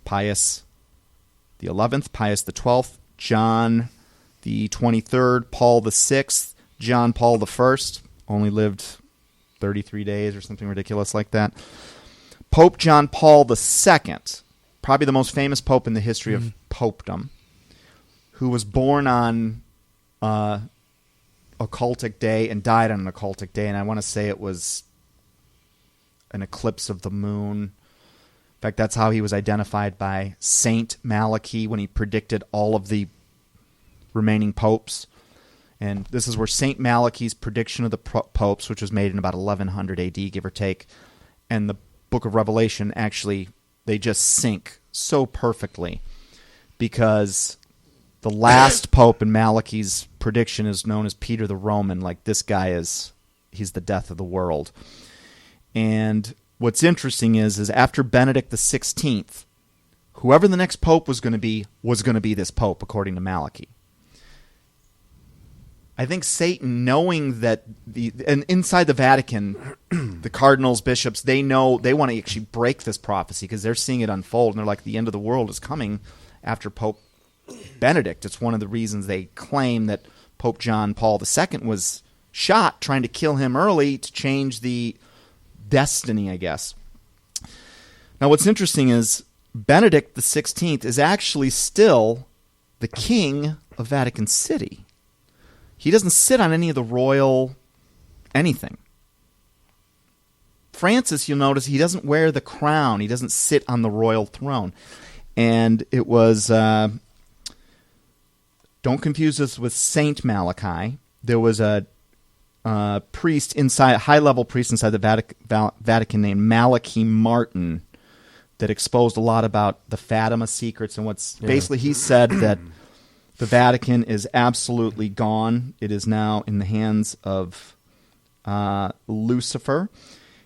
Pius the 11th, Pius the 12th, John the 23rd, Paul the 6th, John Paul the 1st, only lived 33 days or something ridiculous like that. Pope John Paul the 2nd, probably the most famous pope in the history of popedom, who was born on occultic day and died on an occultic day, and I want to say it was an eclipse of the moon. In fact, that's how he was identified by Saint Malachi when he predicted all of the remaining popes. And this is where Saint Malachi's prediction of the popes, which was made in about 1100 AD, give or take, and the book of Revelation, actually, they just sync so perfectly, because the last pope in Malachi's prediction is known as Peter the Roman. Like, this guy he's the death of the world. And what's interesting is after Benedict the 16th, whoever the next pope was going to be this pope, according to Malachi. I think Satan, knowing that and inside the Vatican, the cardinals, bishops, they know they want to actually break this prophecy because they're seeing it unfold, and they're like, the end of the world is coming after Pope Benedict. It's one of the reasons they claim that Pope John Paul II was shot trying to kill him early to change the destiny, I guess. Now, what's interesting is Benedict the 16th is actually still the king of Vatican City. He doesn't sit on any of the royal anything. Francis, you'll notice, he doesn't wear the crown. He doesn't sit on the royal throne. And it was, don't confuse this with Saint Malachi. There was a priest inside, high-level priest inside the Vatican named Malachi Martin that exposed a lot about the Fatima secrets and basically he said that the Vatican is absolutely gone. It is now in the hands of Lucifer.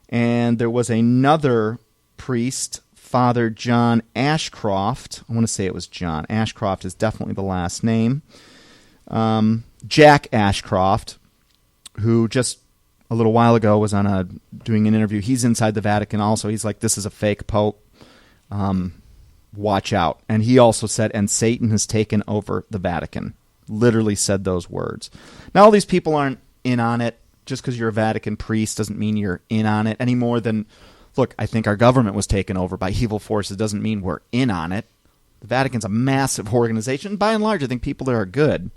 And there was another priest, Father John Ashcroft. I want to say it was John. Ashcroft is definitely the last name. Jack Ashcroft, who just a little while ago was doing an interview. He's inside the Vatican also. He's like, this is a fake pope. Watch out. And he also said, and Satan has taken over the Vatican. Literally said those words. Now, all these people aren't in on it. Just because you're a Vatican priest doesn't mean you're in on it any more than, look, I think our government was taken over by evil forces. Doesn't mean we're in on it. The Vatican's a massive organization. By and large, I think people there are good.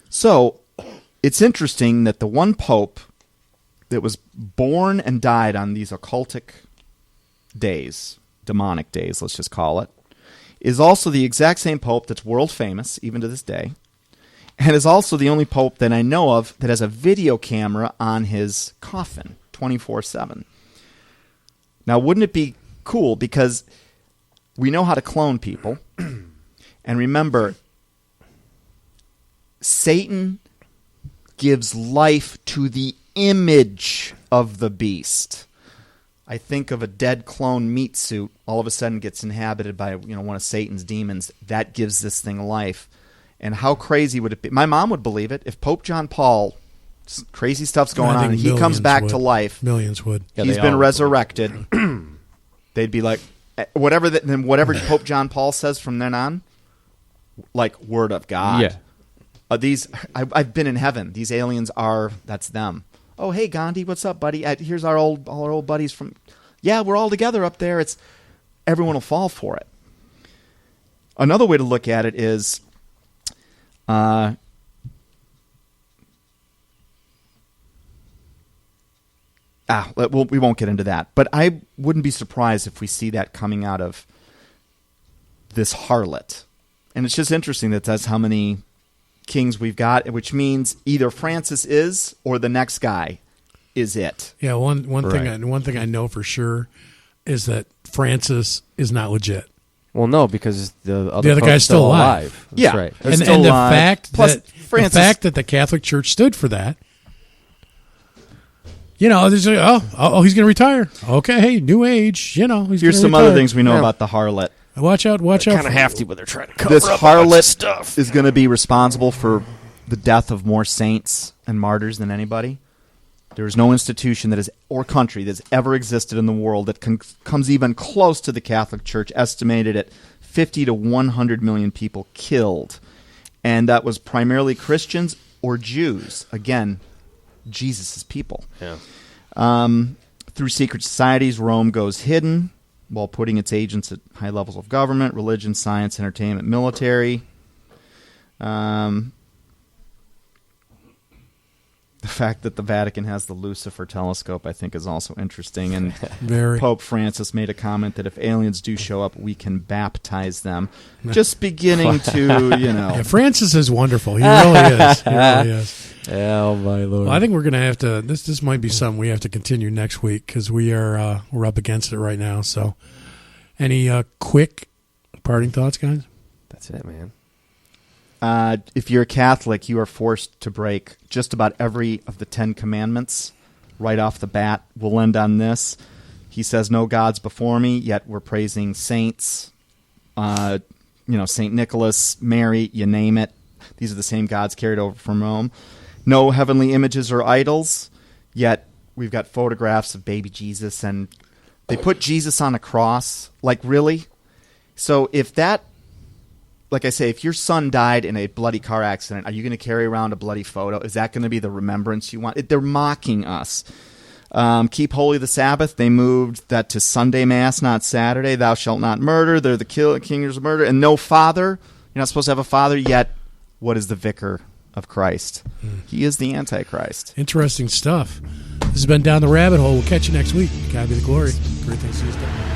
So, it's interesting that the one pope that was born and died on these occultic days, demonic days, let's just call it, is also the exact same pope that's world famous, even to this day, and is also the only pope that I know of that has a video camera on his coffin 24/7. Now, wouldn't it be cool? Because we know how to clone people. And remember, Satan gives life to the image of the beast. I think of a dead clone meat suit all of a sudden gets inhabited by one of Satan's demons. That gives this thing life. And how crazy would it be? My mom would believe it. If Pope John Paul, crazy stuff's going on, and he comes back to life. Millions would. He's been resurrected. They'd be like, whatever Pope John Paul says from then on, like word of God. Yeah. I've been in heaven. These aliens that's them. Oh, hey, Gandhi, what's up, buddy? Here's all our old buddies from... Yeah, we're all together up there. Everyone will fall for it. Another way to look at it is... we won't get into that. But I wouldn't be surprised if we see that coming out of this harlot. And it's just interesting that that's how many... kings we've got, which means either Francis is or the next guy is it. Yeah, one thing I know for sure is that Francis is not legit. Well, no, because the other guy's still alive. That's yeah, right. And the fact that the Catholic Church stood for that, there's like, he's going to retire. Okay, hey, new age. Here's some other things we know about the harlot. Watch out! Kind of hefty when they're trying to cover this up harlot stuff. Is going to be responsible for the death of more saints and martyrs than anybody. There is no institution or country that's ever existed in the world that comes even close to the Catholic Church, estimated at 50 to 100 million people killed. And that was primarily Christians or Jews. Again, Jesus' people. Yeah. Through secret societies, Rome goes hidden while putting its agents at high levels of government, religion, science, entertainment, military. The fact that the Vatican has the Lucifer telescope, I think, is also interesting. And Very. Pope Francis made a comment that if aliens do show up, we can baptize them. Just beginning to, Yeah, Francis is wonderful. He really is. He really is. Oh, my Lord. Well, I think we're going to have to. This might be something we have to continue next week because we're up against it right now. So, any quick parting thoughts, guys? That's it, man. If you're a Catholic, you are forced to break just about every of the 10 commandments right off the bat. We'll end on this. He says, no gods before me, yet we're praising saints, St. Nicholas, Mary, you name it. These are the same gods carried over from Rome. No heavenly images or idols, yet we've got photographs of baby Jesus, and they put Jesus on a cross. Like, really? So if that... Like I say, if your son died in a bloody car accident, are you going to carry around a bloody photo? Is that going to be the remembrance you want? They're mocking us. Keep holy the Sabbath. They moved that to Sunday Mass, not Saturday. Thou shalt not murder. They're the kingers of murder. And no father. You're not supposed to have a father, yet what is the vicar of Christ? He is the Antichrist. Interesting stuff. This has been Down the Rabbit Hole. We'll catch you next week. God be the glory. Great things to you.